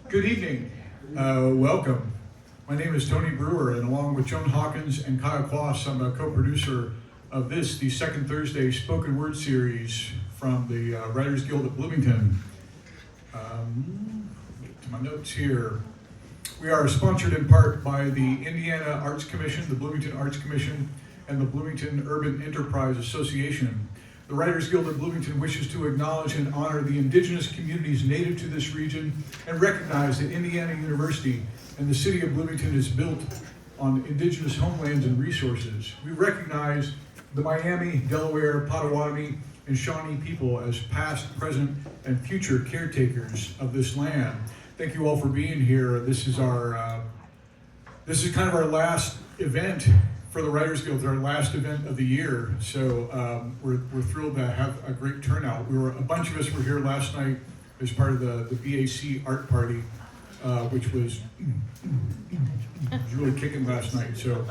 Good evening. Welcome. My name is Tony Brewer, and along with Joan Hawkins and Kyle Quass, I'm a co-producer of the second Thursday spoken word series from the Writers Guild at Bloomington. Get to my notes here. We are sponsored in part by the Indiana Arts Commission, the Bloomington Arts Commission, and the Bloomington Urban Enterprise Association. The Writers Guild of Bloomington wishes to acknowledge and honor the indigenous communities native to this region and recognize that Indiana University and the city of Bloomington is built on indigenous homelands and resources. We recognize the Miami, Delaware, Potawatomi, and Shawnee people as past, present, and future caretakers of this land. Thank you all for being here. This is kind of our last event for the Writers Guild, our last event of the year. So we're thrilled to have a great turnout. A bunch of us were here last night as part of the BAC art party, which was really kicking last night. So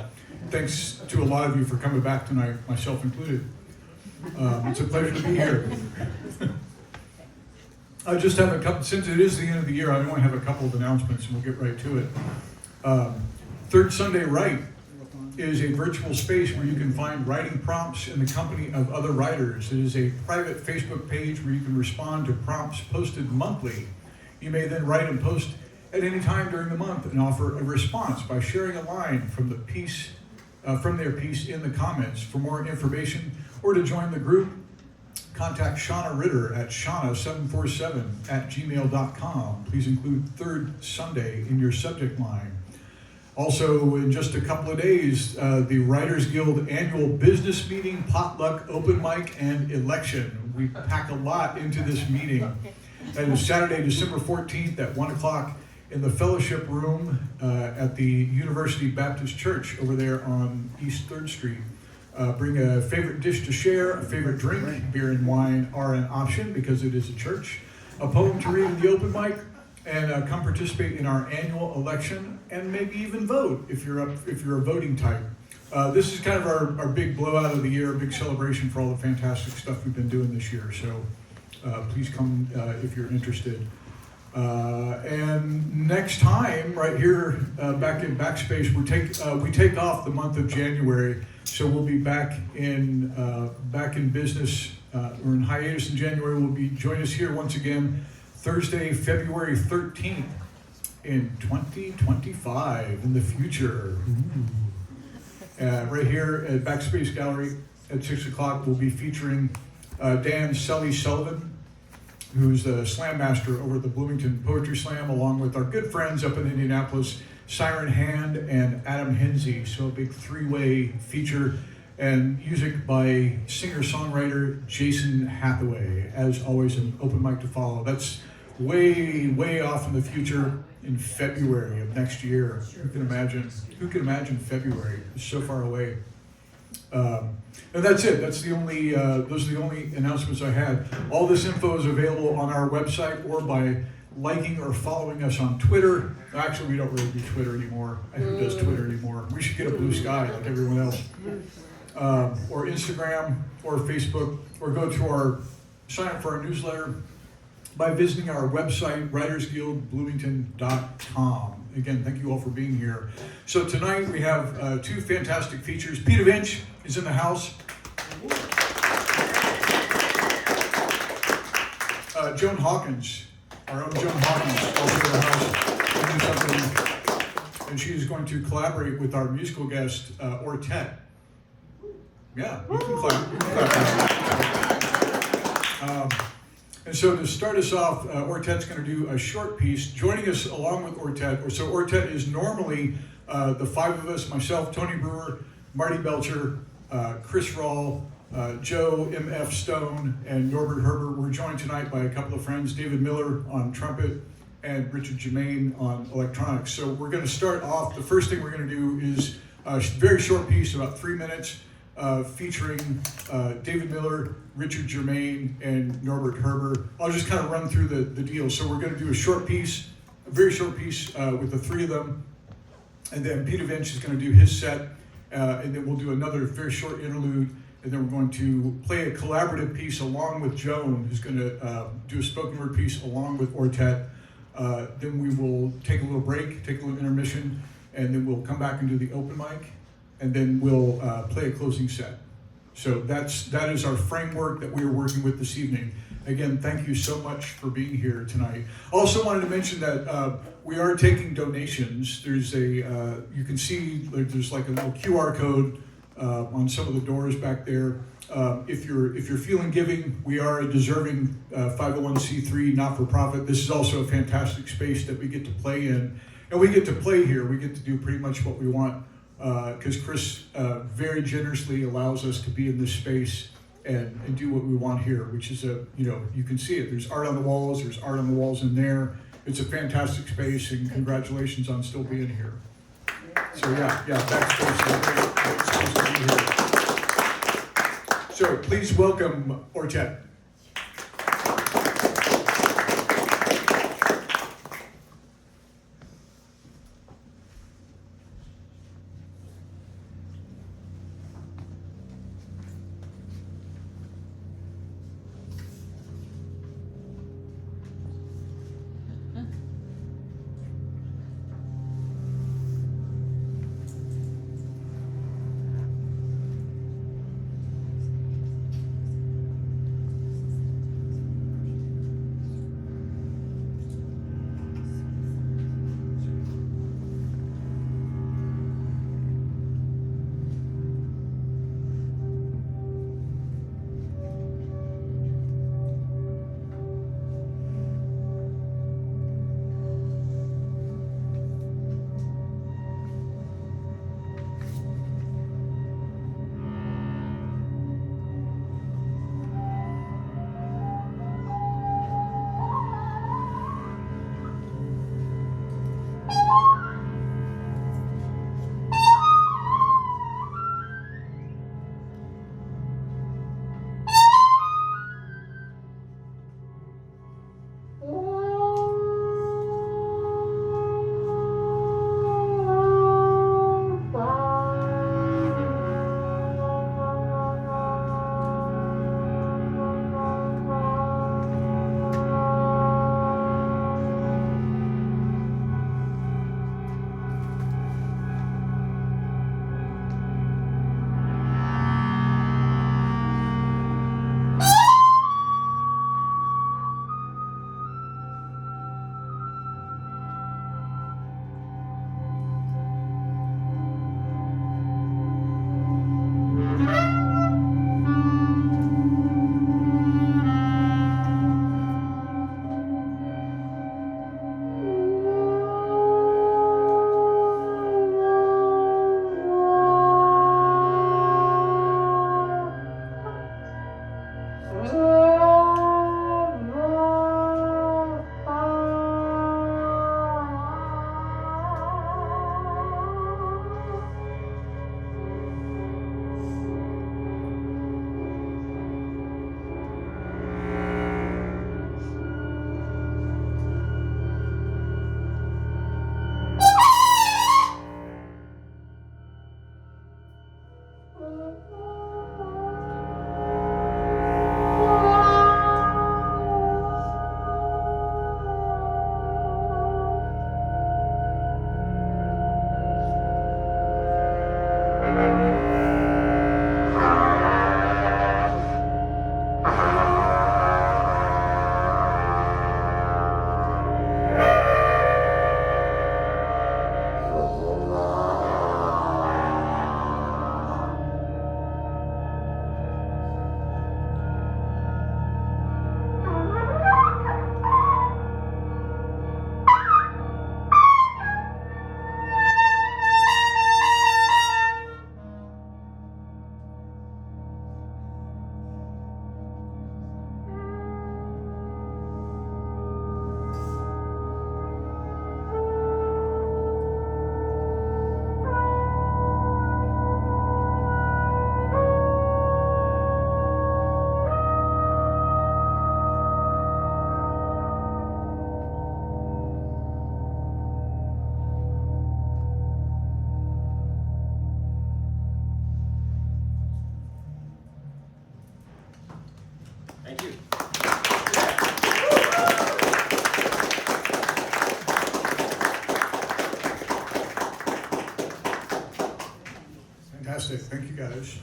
thanks to a lot of you for coming back tonight, myself included. It's a pleasure to be here. I just have a couple, since it is the end of the year, I only have a couple of announcements and we'll get right to it. Third Sunday Write is a virtual space where you can find writing prompts in the company of other writers. It is a private Facebook page where you can respond to prompts posted monthly. You may then write and post at any time during the month and offer a response by sharing a line from their piece in the comments. For more information or to join the group, contact Shauna Ritter at shauna747@gmail.com. Please include Third Sunday in your subject line. Also, in just a couple of days, the Writers Guild annual business meeting, potluck, open mic, and election. We pack a lot into this meeting. That is Saturday, December 14th at 1 o'clock in the fellowship room at the University Baptist Church over there on East 3rd Street. Bring a favorite dish to share, a favorite drink. Beer and wine are an option because it is a church. A poem to read in the open mic, and come participate in our annual election, and maybe even vote if you're a voting type. This is kind of our big blowout of the year, a big celebration for all the fantastic stuff we've been doing this year. So please come if you're interested. And next time, right here back in Backspace, we take off the month of January, so we'll be back in business. We're in hiatus in January. Join us here once again Thursday, February 13th in 2025 in the future. Right here at Backspace Gallery at 6 o'clock, we'll be featuring Dan Sully Sullivan, who's the slam master over at the Bloomington Poetry Slam, along with our good friends up in Indianapolis, Siren Hand and Adam Hensey. So a big three-way feature, and music by singer-songwriter Jason Hathaway. As always, an open mic to follow. That's way, way off in the future in February of next year. Who can imagine February? It's so far away. And that's it. Those are the only announcements I had. All this info is available on our website or by liking or following us on Twitter. Actually, we don't really do Twitter anymore. Who does Twitter anymore? We should get a blue sky like everyone else. Or Instagram or Facebook, or sign up for our newsletter by visiting our website, writersguildbloomington.com. Again, thank you all for being here. So tonight we have two fantastic features. PDVNCH is in the house. Joan Hawkins, our own Joan Hawkins, also in the house. And she is going to collaborate with our musical guest, Ortet. Yeah, you can clap. And so to start us off, Ortet's going to do a short piece. Joining us along with Ortet, so Ortet is normally the five of us, myself, Tony Brewer, Marty Belcher, Chris Rawl, Joe M.F. Stone, and Norbert Herbert. We're joined tonight by a couple of friends, David Miller on trumpet and Richard Germain on electronics. So we're going to start off, the first thing we're going to do is a very short piece, about 3 minutes, featuring David Miller, Richard Germain, and Norbert Herbert. I'll just kind of run through the deal. So we're going to do a very short piece with the three of them, and then PDVNCH is going to do his set, and then we'll do another very short interlude, and then we're going to play a collaborative piece along with Joan, who's going to do a spoken word piece along with Ortet. Then we will take a little break, take a little intermission, and then we'll come back and do the open mic, and then we'll play a closing set. So that is our framework that we are working with this evening. Again, thank you so much for being here tonight. Also wanted to mention that we are taking donations. There's you can see there's like a little QR code on some of the doors back there. If you're feeling giving, we are a deserving 501c3 not-for-profit. This is also a fantastic space that we get to play in, and we get to play here. We get to do pretty much what we want because Chris very generously allows us to be in this space and do what we want here, which is you can see it. There's art on the walls. There's art on the walls in there. It's a fantastic space, and congratulations on still being here. So yeah, Backspace, great space to be here. So please welcome Orchet. Fantastic. Thank you, guys.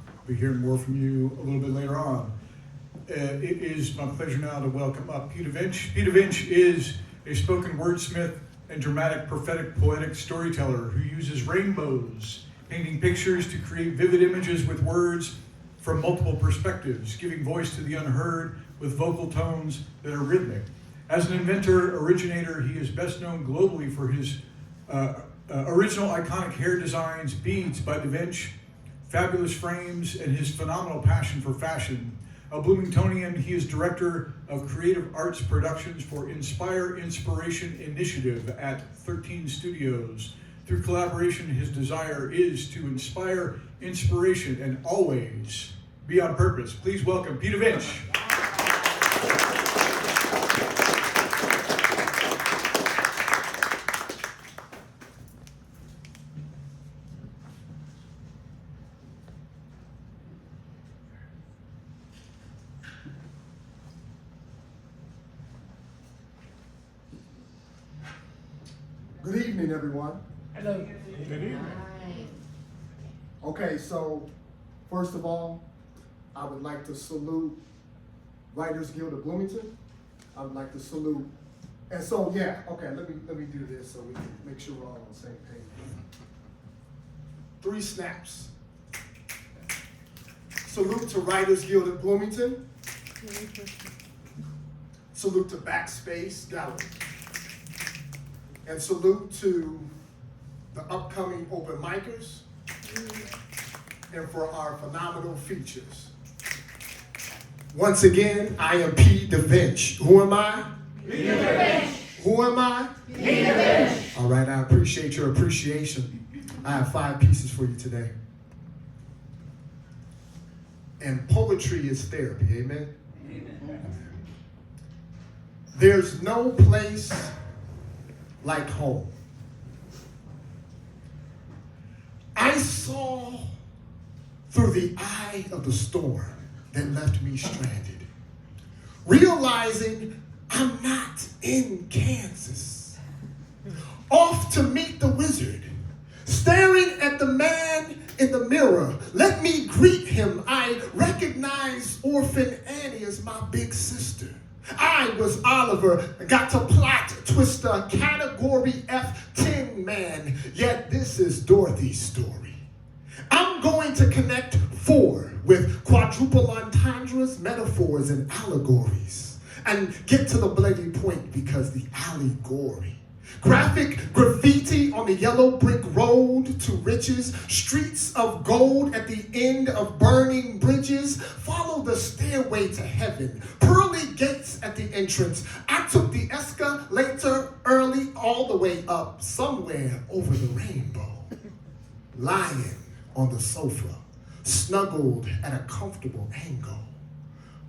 We'll be hearing more from you a little bit later on. It is my pleasure now to welcome up PDVNCH. PDVNCH is a spoken wordsmith and dramatic, prophetic, poetic storyteller who uses rainbows, painting pictures to create vivid images with words from multiple perspectives, giving voice to the unheard with vocal tones that are rhythmic. As an inventor, originator, he is best known globally for his original iconic hair designs, beads by DVNCH, fabulous frames, and his phenomenal passion for fashion. A Bloomingtonian, he is director of creative arts productions for Inspiration Initiative at 13 Studios. Through collaboration, his desire is to inspire inspiration and always be on purpose. Please welcome PDVNCH. Good evening, everyone. Hello. Good evening. Okay, so first of all, I would like to salute Writers Guild of Bloomington. I would like to salute, and so yeah, okay, let me do this so we can make sure we're all on the same page. 3 snaps. Salute to Writers Guild of Bloomington. Salute to Backspace Gallery. And salute to the upcoming open micers and for our phenomenal features. Once again, I am PDVNCH. Who am I? PDVNCH. Who am I? PDVNCH. All right, I appreciate your appreciation. I have 5 pieces for you today. And poetry is therapy, amen? Amen. There's no place like home. I saw through the eye of the storm that left me stranded, realizing I'm not in Kansas. Off to meet the wizard, staring at the man in the mirror. Let me greet him. I recognize Orphan Annie as my big sister. I was Oliver, got to plot, twist a category F10 man, yet this is Dorothy's story. I'm going to connect 4 with quadruple entendres, metaphors, and allegories, and get to the bloody point because the allegory. Graphic graffiti on the yellow brick road to riches, streets of gold at the end of burning bridges. Follow the stairway to heaven, pearly gates at the entrance. I took the escalator early all the way up, somewhere over the rainbow. Lying on the sofa, snuggled at a comfortable angle.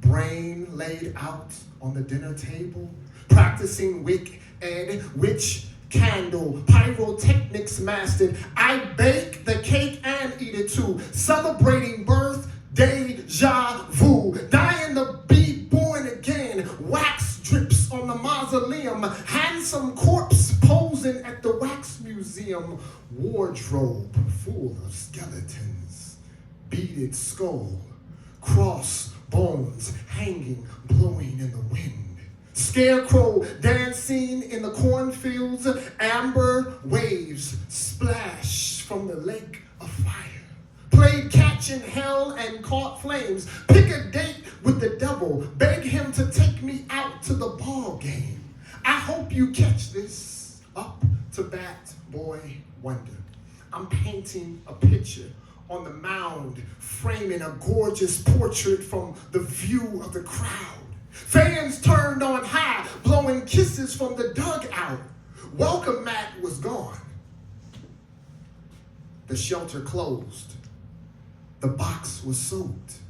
Brain laid out on the dinner table, practicing wick and witch candle, pyrotechnics mastered. I bake the cake and eat it too, celebrating birth, deja vu, dying to be born again. Wax drips on the mausoleum, handsome corpse posing at the wax museum. Wardrobe full of skeletons, beaded skull, cross bones hanging, blowing in the wind. Scarecrow dancing in the cornfields, amber waves splash from the lake of fire. Played catch in hell and caught flames. Pick a date with the devil, beg him to take me out to the ball game. I hope you catch this, up to bat boy wonder. I'm painting a picture on the mound, framing a gorgeous portrait from the view of the crowd. Fans turned on high, blowing kisses from the dugout. Welcome mat was gone. The shelter closed. The box was soaked.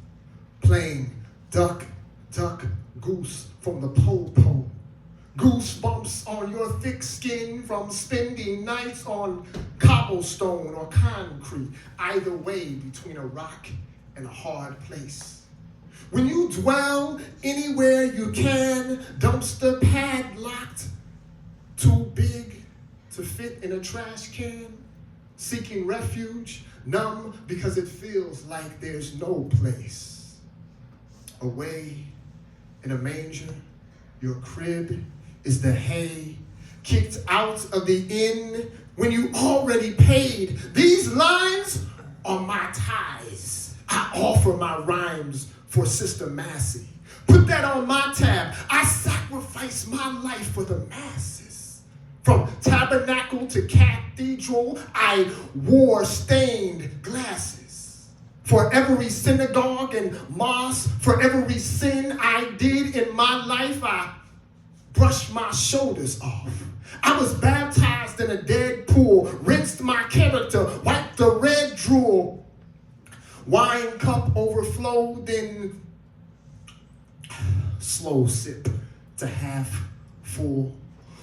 Playing duck, duck, goose from the po-po. Goosebumps on your thick skin from spending nights on cobblestone or concrete. Either way, between a rock and a hard place. When you dwell anywhere you can, dumpster padlocked, too big to fit in a trash can. seeking refuge, numb because it feels like there's no place. Away in a manger, your crib is the hay, kicked out of the inn when you already paid. These lines are my ties. I offer my rhymes for Sister Massey. Put that on my tab. I sacrifice my life for the masses. From tabernacle to cathedral, I wore stained glasses. For every synagogue and mosque, for every sin I did in my life, I brushed my shoulders off. I was baptized in a dead pool, rinsed my character, wiped the red drool. Wine cup overflowed, then slow sip to half full.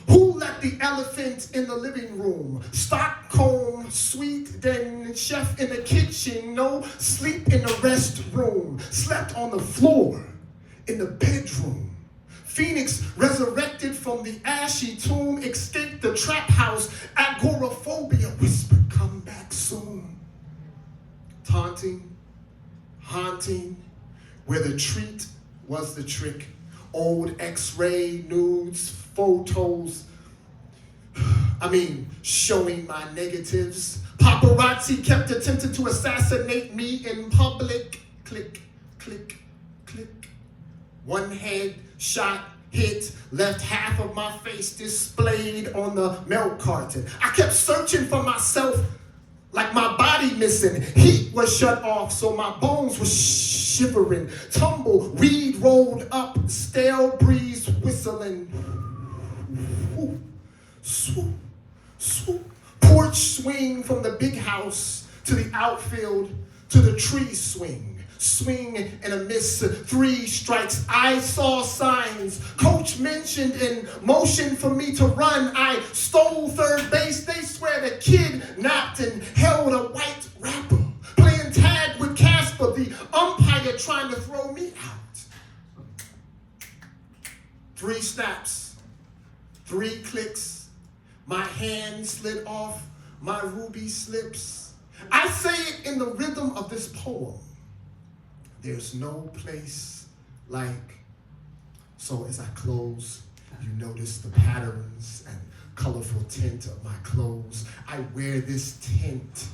Who let the elephant in the living room? Stockholm suite, then chef in the kitchen. No sleep in the restroom. Slept on the floor in the bedroom. Phoenix resurrected from the ashy tomb. Escaped the trap house. Agoraphobia whispered, come back soon. Taunting, haunting, where the treat was the trick. Old x-ray nudes, photos, showing my negatives. Paparazzi kept attempting to assassinate me in public. Click, click, click. One head shot hit, left half of my face displayed on the milk carton. I kept searching for myself like my body missing. Heat was shut off, so my bones were shivering. Tumbleweed rolled up, stale breeze whistling. Swoop, swoop, swoop. Porch swing from the big house to the outfield to the tree swing. Swing and a miss, 3 strikes. I saw signs. Coach mentioned in motion for me to run. I stole third base. They swear the kid napped and held a white wrapper. Playing tag with Casper, the umpire trying to throw me out. 3 snaps, 3 clicks. My hand slid off my ruby slips. I say it in the rhythm of this poem. There's no place like. So as I close, you notice the patterns and colorful tint of my clothes. I wear this tint.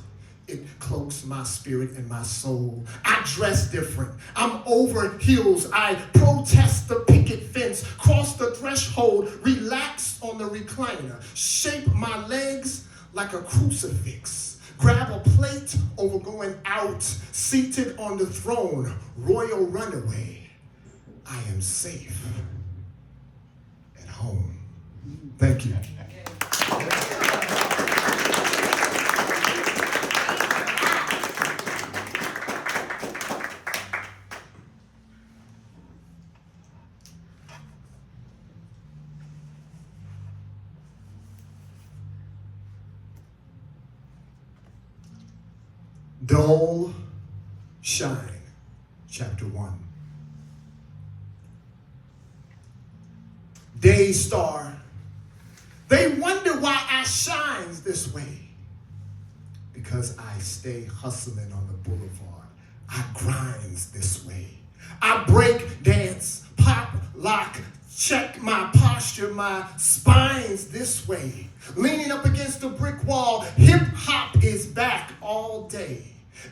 It cloaks my spirit and my soul. I dress different. I'm over heels. I protest the picket fence, cross the threshold, relax on the recliner, shape my legs like a crucifix. Grab a plate over going out, seated on the throne, royal runaway. I am safe at home. Thank you. Dull Shine, Chapter 1. Day star, they wonder why I shines this way. Because I stay hustling on the boulevard. I grinds this way. I break, dance, pop, lock, check my posture, my spine's this way. Leaning up against the brick wall, hip hop is back all day.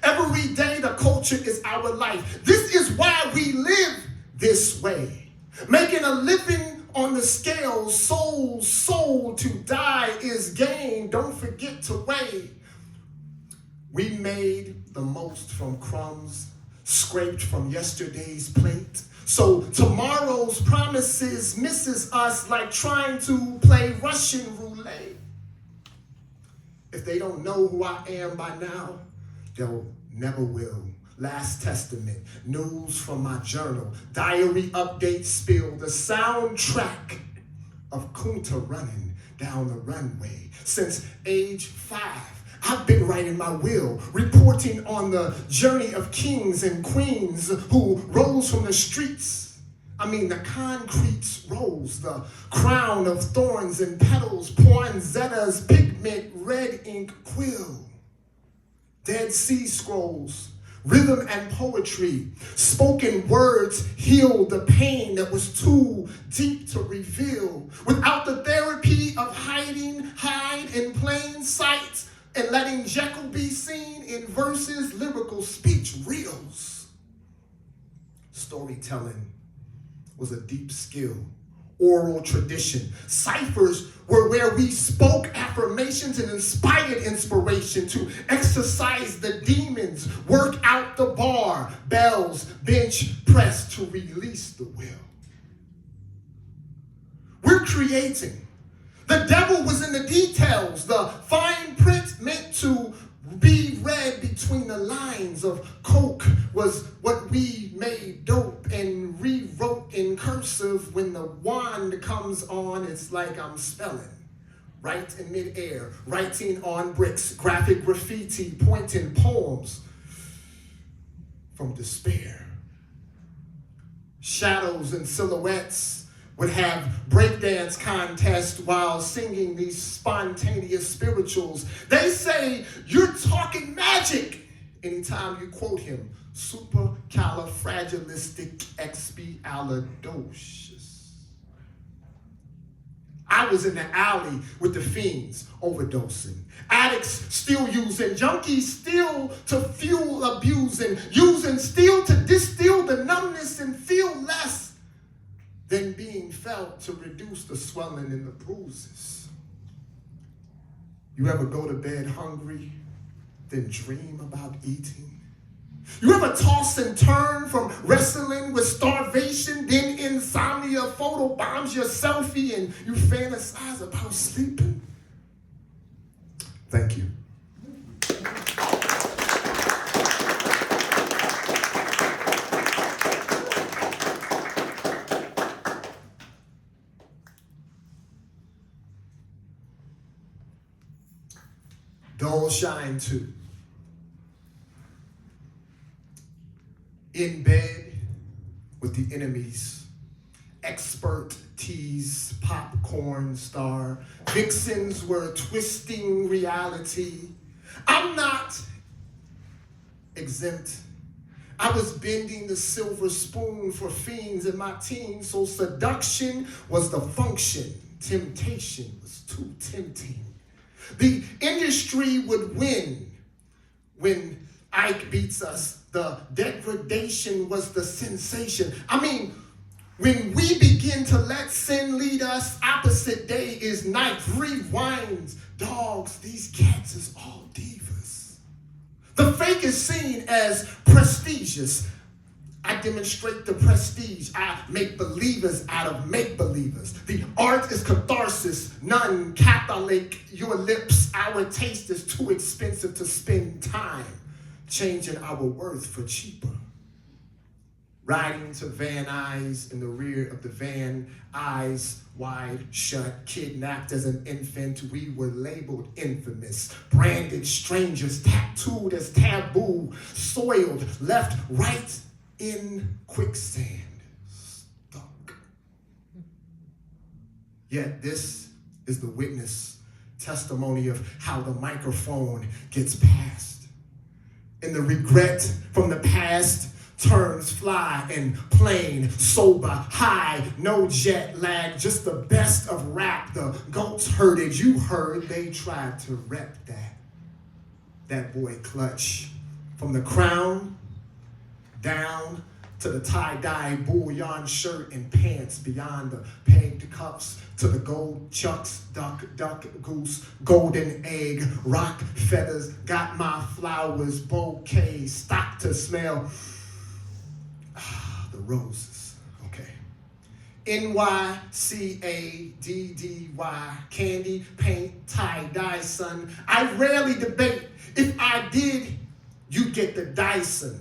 Every day the culture is our life. This is why we live this way. Making a living on the scale, soul to die is gain. Don't forget to weigh. We made the most from crumbs scraped from yesterday's plate. So tomorrow's promises misses us like trying to play Russian roulette. If they don't know who I am by now, they'll never will. Last Testament, news from my journal, diary updates spill, the soundtrack of Kunta running down the runway. Since age 5, I've been writing my will, reporting on the journey of kings and queens who rose from the streets. The concrete rose, the crown of thorns and petals, poinsettias, pigment, red ink quill. Dead Sea Scrolls, rhythm and poetry, spoken words healed the pain that was too deep to reveal. Without the therapy of hide in plain sight, and letting Jekyll be seen in verses, lyrical speech, reels. Storytelling was a deep skill, oral tradition. Ciphers were where we spoke affirmations and inspired inspiration to exercise the demons, work out the bar, bells, bench press to release the will. We're creating. The devil was in the details. The fine print meant to be read between the lines of coke was what we made dope and rewrote in cursive. When the wand comes on, it's like I'm spelling. Right in midair, writing on bricks, graphic graffiti, pointing poems from despair. Shadows and silhouettes would have breakdance contests while singing these spontaneous spirituals. They say you're talking magic anytime you quote him. Supercalifragilisticexpialidocious. I was in the alley with the fiends overdosing. Addicts still using, junkies still to fuel abusing, using still to distill the numbness and feel less than being felt to reduce the swelling and the bruises. You ever go to bed hungry, then dream about eating? You ever toss and turn from wrestling with starvation, then insomnia photobombs your selfie and you fantasize about sleeping? Thank you. Dull shine too. In bed with the enemies, expertise, popcorn star, vixens were twisting reality. I'm not exempt. I was bending the silver spoon for fiends in my teens, so seduction was the function. Temptation was too tempting. The industry would win when Ike beats us. The degradation was the sensation. I mean, when we begin to let sin lead us, opposite day is night. Rewinds, dogs, these cats is all divas. The fake is seen as prestigious. I demonstrate the prestige. I make believers out of make-believers. The art is catharsis, none Catholic. Your lips, our taste is too expensive to spend time changing our worth for cheaper. Riding to Van Nuys in the rear of the van, eyes wide shut, kidnapped as an infant. We were labeled infamous, branded strangers, tattooed as taboo, soiled, left, right, in quicksand, stuck. Yet this is the witness testimony of how the microphone gets passed. And the regret from the past turns fly and plain, sober, high, no jet lag, just the best of rap. The goats herded, you heard, they tried to rep that. That boy Clutch. From the crown down to the tie-dye bullion shirt and pants, beyond the pegged cuffs to the gold chucks, duck, duck, goose, golden egg, rock feathers, got my flowers, bouquet, stock to smell. The roses, okay. NYCADDY, candy, paint, tie-dye, son. I rarely debate. If I did, you get the Dyson.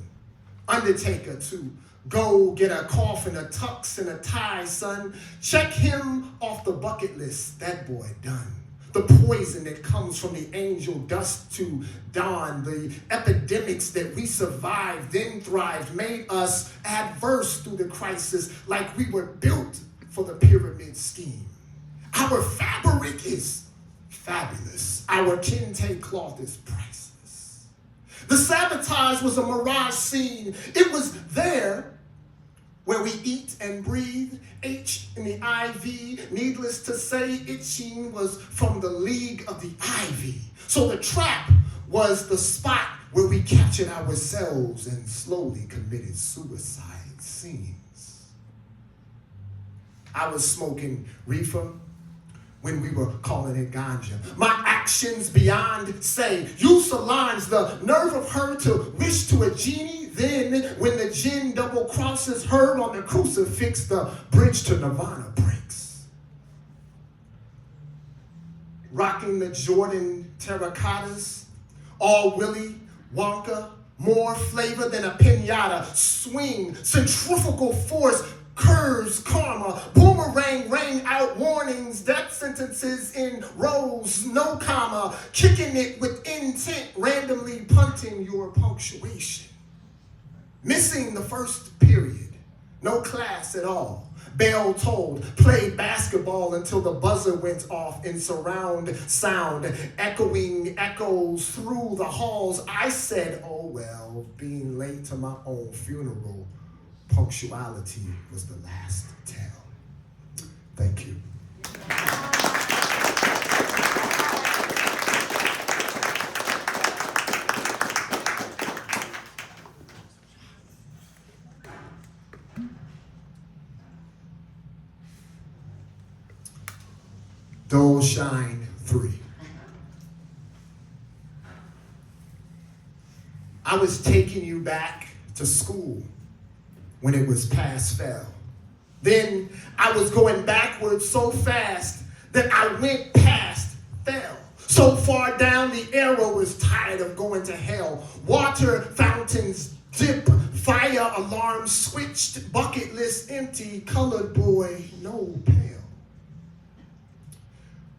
Undertaker to go get a coffin, a tux, and a tie, son. Check him off the bucket list. That boy done. The poison that comes from the angel dust to dawn. The epidemics that we survived, then thrived, made us adverse through the crisis like we were built for the pyramid scheme. Our fabric is fabulous. Our kente cloth is priceless. The sabotage was a mirage scene. It was there where we eat and breathe, H in the IV. Needless to say, itching was from the League of the Ivy. So the trap was the spot where we captured ourselves and slowly committed suicide scenes. I was smoking reefer when we were calling it ganja. My actions beyond say, use Solange, the nerve of her to wish to a genie. Then when the gin double crosses her on the crucifix, the bridge to Nirvana breaks. Rocking the Jordan terracottas, all Willy Wonka, more flavor than a pinata. Swing, centrifugal force, curves, karma, boomerang, rang out warnings, death sentences in rows, no comma, kicking it with intent, randomly punting your punctuation. Missing the first period, no class at all. Bell tolled, played basketball until the buzzer went off in surround sound, echoing echoes through the halls. I said, oh well, being late to my own funeral, punctuality was the last tell. Thank you. Dull Shine 3. I was taking you back to school when it was pass fail. Then I was going backwards so fast that I went past fail. So far down the arrow was tired of going to hell. Water fountains dip, fire alarms switched, bucket list empty, colored boy no pale.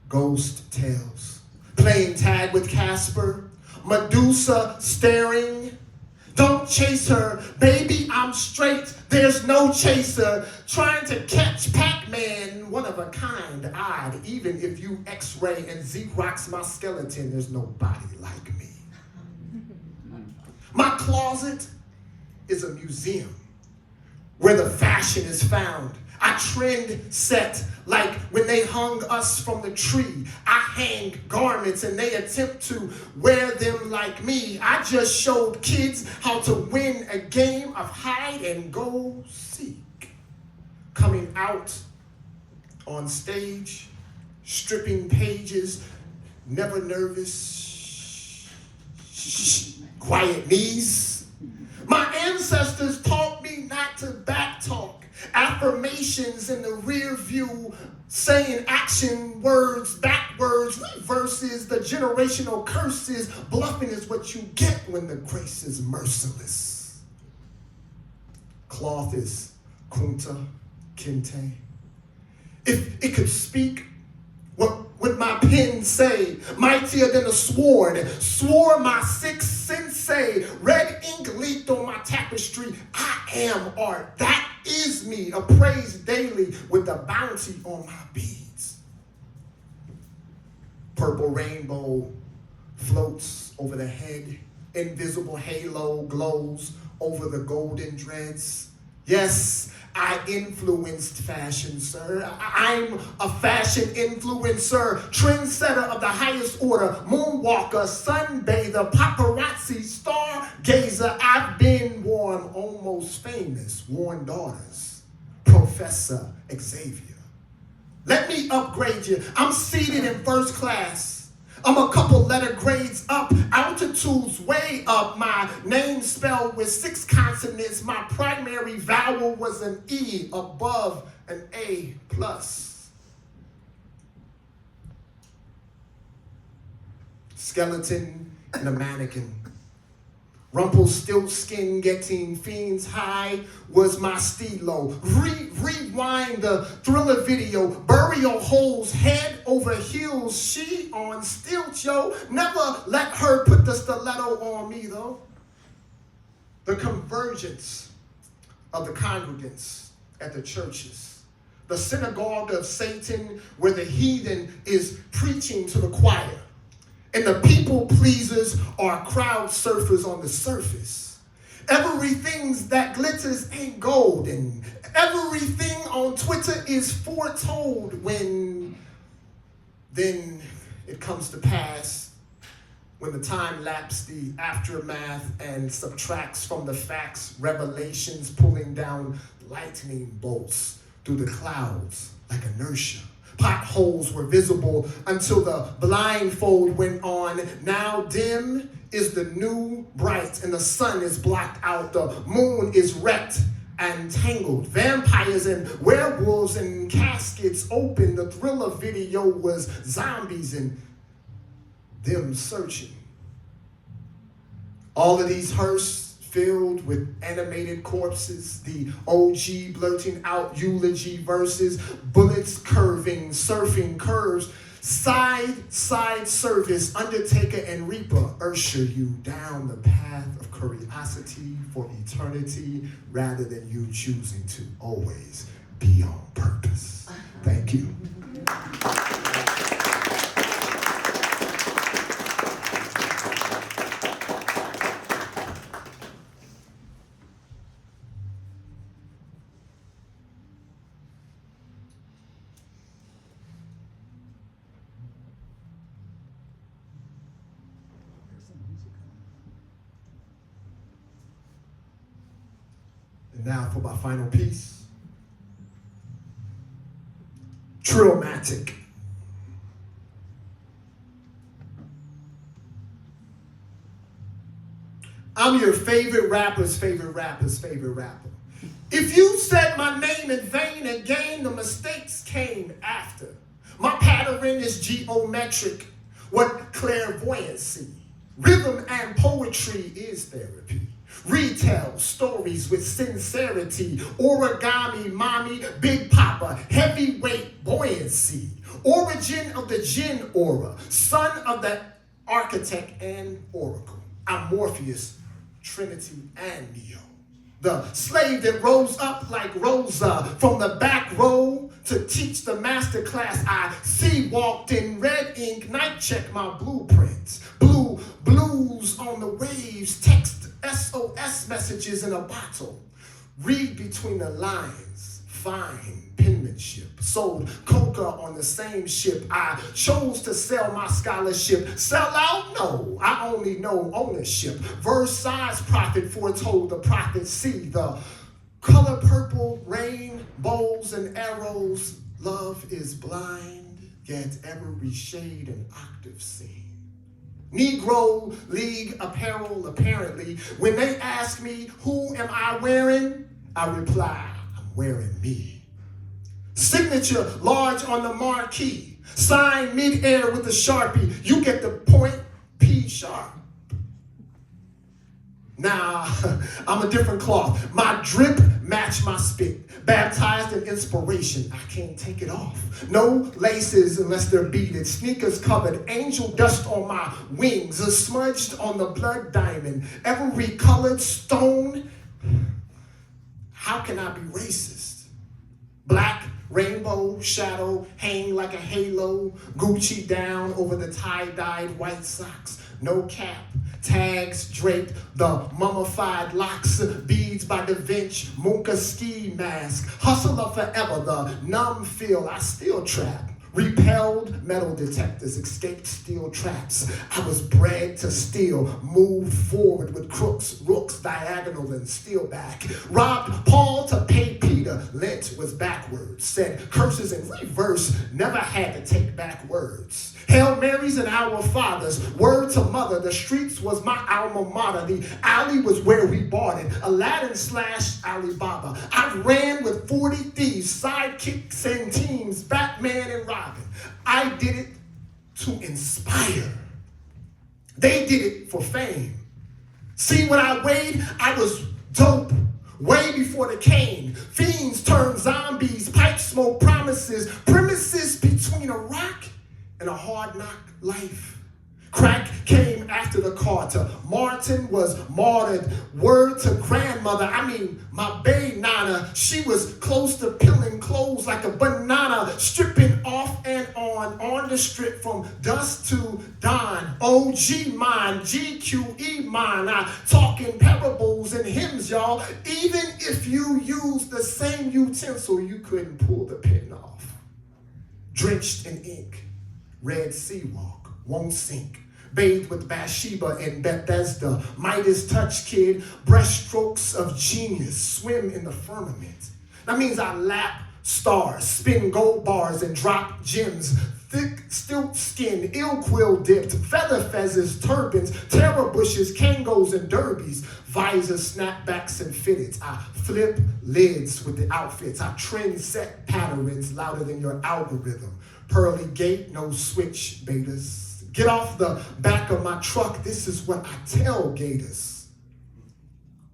Ghost tales, playing tag with Casper, Medusa staring. Don't chase her, baby, I'm straight, there's no chaser. Trying to catch Pac-Man, one of a kind, odd. Even if you X-ray and Xerox my skeleton, there's nobody like me. My closet is a museum where the fashion is found. I trend set like when they hung us from the tree. I hang garments and they attempt to wear them like me. I just showed kids how to win a game of hide and go seek. Coming out on stage, stripping pages, never nervous, quiet knees. My ancestors taught me not to backtalk. Affirmations in the rear view, saying action words backwards, reverses the generational curses. Bluffing is what you get when the grace is merciless. Cloth is kunta kinte. If it could speak, what would my pen say? Mightier than a sword, swore my sixth sensei. Red ink leaked on my tapestry. I am art, that is me, appraised daily with the bounty on my beads. Purple rainbow floats over the head. Invisible halo glows over the golden dreads. Yes, I influenced fashion, sir. I'm a fashion influencer, trendsetter of the highest order, moonwalker, sunbather, paparazzi, stargazer. I've been warm, almost famous, worn daughters, Professor Xavier. Let me upgrade you. I'm seated in first class. I'm a couple letter grades up, altitude's way up. My name spelled with 6 consonants. My primary vowel was an E above an A plus. Skeleton and a mannequin. Rumpelstiltskin getting fiends high was my stilo. Rewind the Thriller video. Burial holes head over heels. She on stilts, yo. Never let her put the stiletto on me, though. The convergence of the congregants at the churches. The synagogue of Satan where the heathen is preaching to the choir. And the people pleasers are crowd surfers on the surface. Everything that glitters ain't gold, and everything on Twitter is foretold when then it comes to pass, when the time lapse, the aftermath, and subtracts from the facts, revelations pulling down lightning bolts through the clouds like inertia. Potholes were visible until the blindfold went on. Now dim is the new bright, and the sun is blocked out. The moon is wrecked and tangled. Vampires and werewolves and caskets open. The thriller video was zombies and them searching. All of these hearses filled with animated corpses, the OG blurting out eulogy verses, bullets curving, surfing curves, side service, Undertaker and Reaper usher you down the path of curiosity for eternity rather than you choosing to always be on purpose. Thank you. And now for my final piece. Trillmatic. I'm your favorite rapper's favorite rapper's favorite rapper. If you said my name in vain again, the mistakes came after. My pattern is geometric, what clairvoyancy. Rhythm and poetry is therapy. Retell stories with sincerity. Origami, mommy, big papa, heavyweight buoyancy. Origin of the gin aura, son of the architect and oracle. I'm Morpheus, Trinity, and Neo. The slave that rose up like Rosa from the back row to teach the master class I see walked in red ink, night check my blueprints. Blues on the waves, text SOS messages in a bottle. Read between the lines, fine penmanship. Sold coca on the same ship. I chose to sell my scholarship. Sell out? No, I only know ownership. Versailles prophet foretold the prophecy. The color purple, rainbows and arrows. Love is blind, yet every shade and octave seen. Negro League apparel, apparently. When they ask me, who am I wearing? I reply, I'm wearing me. Signature large on the marquee. Sign mid-air with a Sharpie. You get the point, P sharp. Nah, I'm a different cloth. My drip match my spit. Baptized in inspiration, I can't take it off. No laces unless they're beaded. Sneakers covered, angel dust on my wings. Smudged on the blood diamond. Every colored stone. How can I be racist? Black, rainbow, shadow, hang like a halo. Gucci down over the tie-dyed white socks. No cap, tags draped, the mummified locks, beads by DVNCH, Munka ski mask, hustler forever, the numb feel I still trap. Repelled metal detectors, escaped steel traps. I was bred to steal, moved forward with crooks, rooks, diagonal and steel back. Robbed Paul to pay Peter, Lent was backwards. Said curses in reverse, never had to take back words. Hail Marys and our fathers, word to mother, the streets was my alma mater. The alley was where we bought it, Aladdin / Alibaba. I ran with 40 thieves, sidekicks and teams, Batman and Robin. I did it to inspire. They did it for fame. See, when I weighed, I was dope. Way before the cane. Fiends turned zombies, pipe smoke promises, premises between a rock and a hard knock life. Crack came after the Carter. Martin was martyred. Word to grandmother, my bae Nana. She was close to peeling clothes like a banana, stripping off and on the strip from dusk to dawn. OG mine, GQE mine. I talk in parables and hymns, y'all. Even if you use the same utensil, you couldn't pull the pen off. Drenched in ink, Red Sea walk, won't sink. Bathed with Bathsheba and Bethesda. Midas touch, kid. Breaststrokes of genius swim in the firmament. That means I lap stars, spin gold bars, and drop gems. Thick stilt skin, ill quill dipped, feather fezzes, turbans, terror bushes, kangos, and derbies, visors, snapbacks, and fitteds. I flip lids with the outfits. I trend set patterns louder than your algorithm. Pearly gate, no switch, betas. Get off the back of my truck. This is what I tell gators.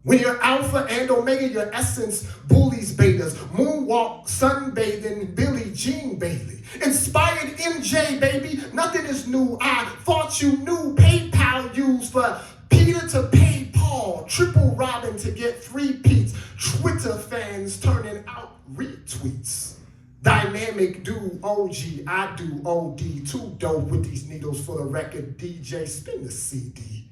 When you're alpha and omega, your essence bullies betas. Moonwalk, sunbathing, Billie Jean Bailey. Inspired MJ, baby. Nothing is new. I thought you knew PayPal used for Peter to pay Paul. Triple Robin to get 3 peats. Twitter fans turning out retweets. Dynamic do OG, I do OD. Too dope with these needles for the record. DJ, spin the CD.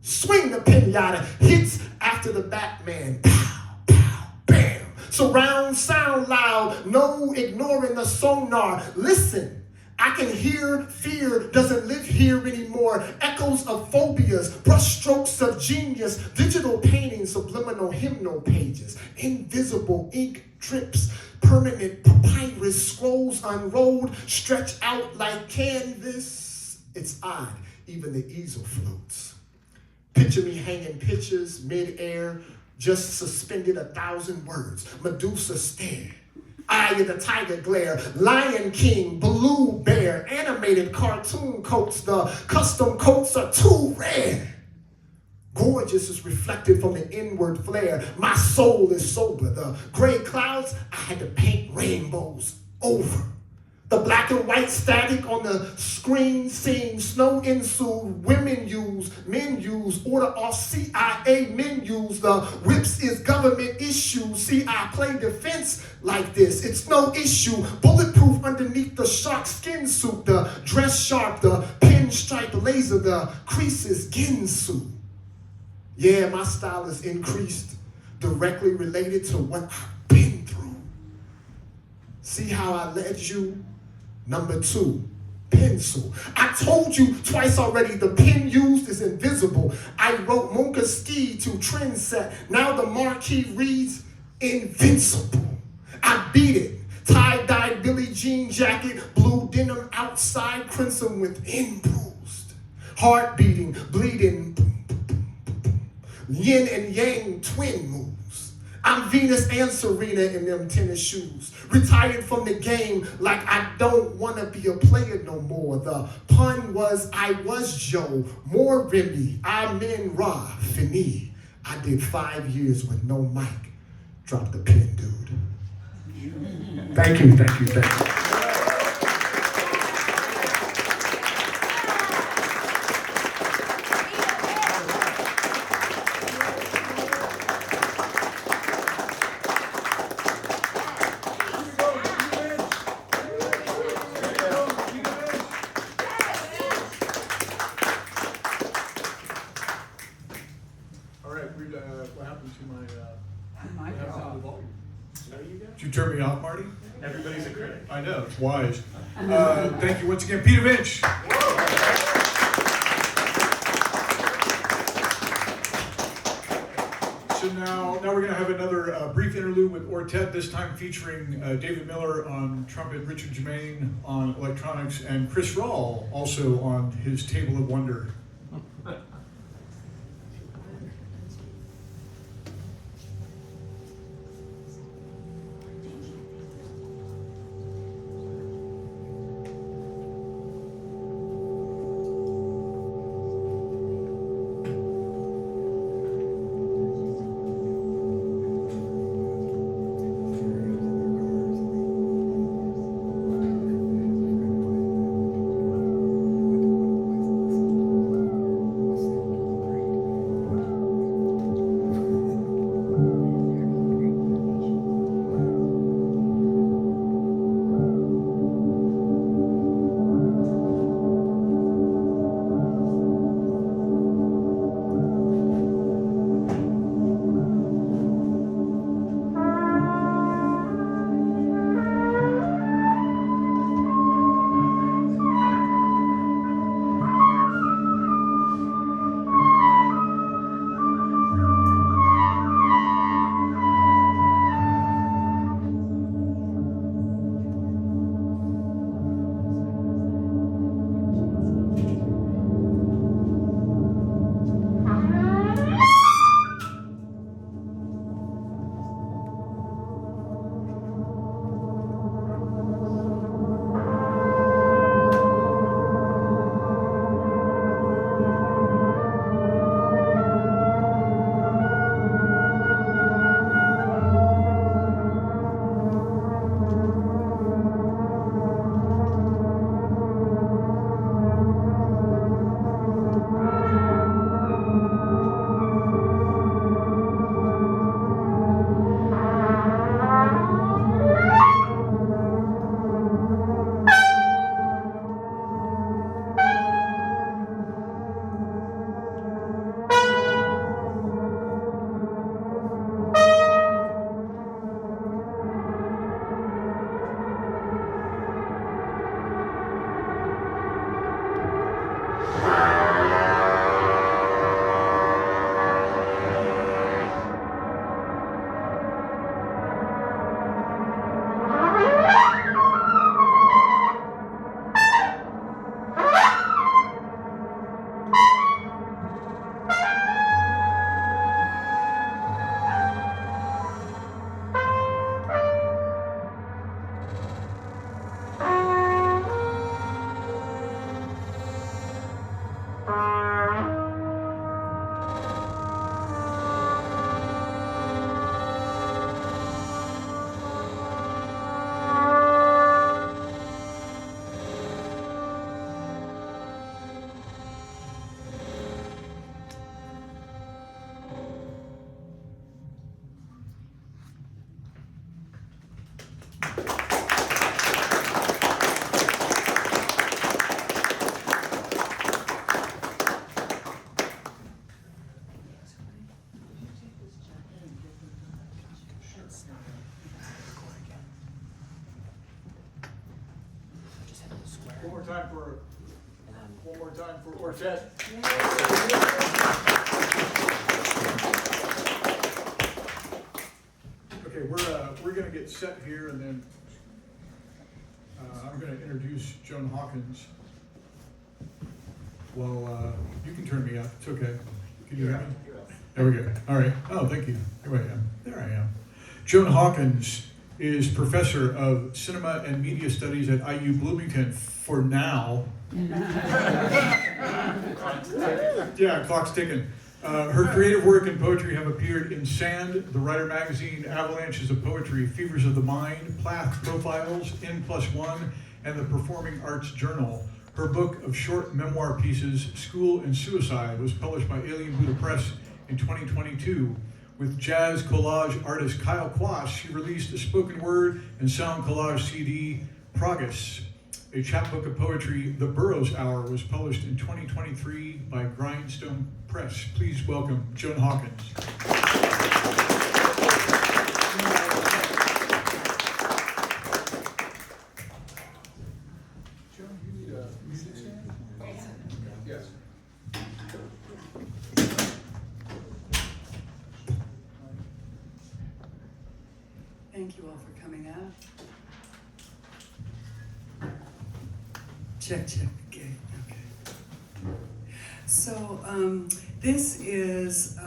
Swing the pinata, hits after the Batman. Pow, pow, bam. Surround sound loud, no ignoring the sonar. Listen, I can hear fear doesn't live here anymore. Echoes of phobias, brushstrokes of genius. Digital paintings, subliminal hymnal pages. Invisible ink drips. Permanent papyrus scrolls unrolled, stretch out like canvas. It's odd, even the easel floats. Picture me hanging pictures mid-air, just suspended 1,000 words. Medusa stare, Eye of the Tiger glare, Lion King, Blue Bear, animated cartoon coats. The custom coats are too rare. Gorgeous is reflected from the inward flare. My soul is sober. The gray clouds, I had to paint rainbows over. The black and white static on the screen seeing snow ensued. Women use, men use, order off CIA menus. The whips is government issue. See, I play defense like this. It's no issue. Bulletproof underneath the shark skin suit. The dress sharp, the pinstripe laser, the creases Ginsu. Yeah, my style is increased, directly related to what I've been through. See how I led you? Number 2, pencil. I told you twice already, the pen used is invisible. I wrote Munkaski to trend set. Now the marquee reads invincible. I beat it. Tie-dyed Billie Jean jacket, blue denim outside, crimson within bruised. Heart beating, bleeding. Yin and yang twin moves. I'm Venus and Serena in them tennis shoes. Retired from the game like I don't want to be a player no more. The pun was I was Joe. More Remy. Amen Ra. Fini. I did 5 years with no mic. Drop the pen, dude. Thank you, thank you, thank you. What happened to my volume? Did you turn me off, Marty? Everybody's a critic. I know, it's wise. Thank you once again, PDVNCH. So now we're going to have another brief interlude with Ortet, this time featuring David Miller on trumpet, Richard Germain on electronics, and Chris Rawl also on his Table of Wonder. time for Ortet. Okay, we're going to get set here, and then I'm going to introduce Joan Hawkins. Well, you can turn me up. It's okay. Can you hear me? There we go. All right. Oh, thank you. Here I am. There I am. Joan Hawkins is professor of cinema and media studies at IU Bloomington for now. Yeah, clock's ticking. Her creative work and poetry have appeared in Sand, the Ryder magazine, Avalanches of Poetry, Fevers of the Mind, Plath Profiles, N+1, and the Performing Arts Journal. Her book of short memoir pieces, School and Suicide, was published by Alien Buddha Press in 2022. With jazz-collage artist Kyle Quass, she released a spoken word and sound collage CD, Pragis. A chapbook of poetry, The Burroughs Hour, was published in 2023 by Grindstone Press. Please welcome Joan Hawkins. Joan, you need a music stand? Yes. Thank you all for coming out. Check, okay. So this is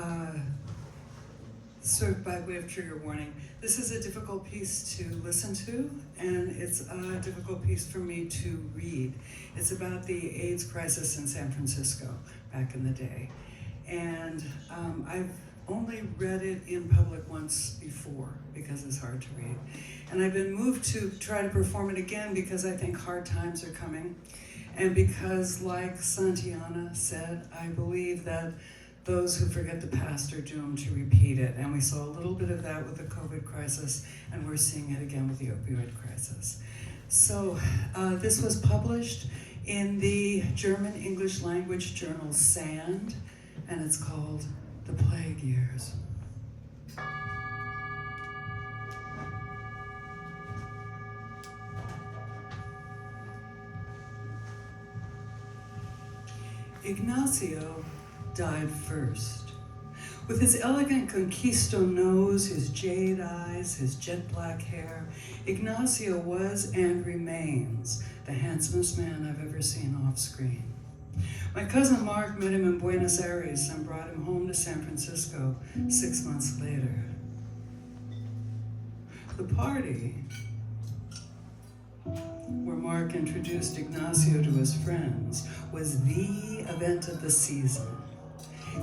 sort of by way of trigger warning. This is a difficult piece to listen to, and it's a difficult piece for me to read. It's about the AIDS crisis in San Francisco back in the day. And I've only read it in public once before because it's hard to read. And I've been moved to try to perform it again because I think hard times are coming. And because, like Santiana said, I believe that those who forget the past are doomed to repeat it. And we saw a little bit of that with the COVID crisis, and we're seeing it again with the opioid crisis. So this was published in the German English language journal Sand, and it's called The Plague Years. Ignacio died first. With his elegant conquisto nose, his jade eyes, his jet black hair, Ignacio was and remains the handsomest man I've ever seen off screen. My cousin Mark met him in Buenos Aires and brought him home to San Francisco 6 months later. The party, where Mark introduced Ignacio to his friends, was the event of the season.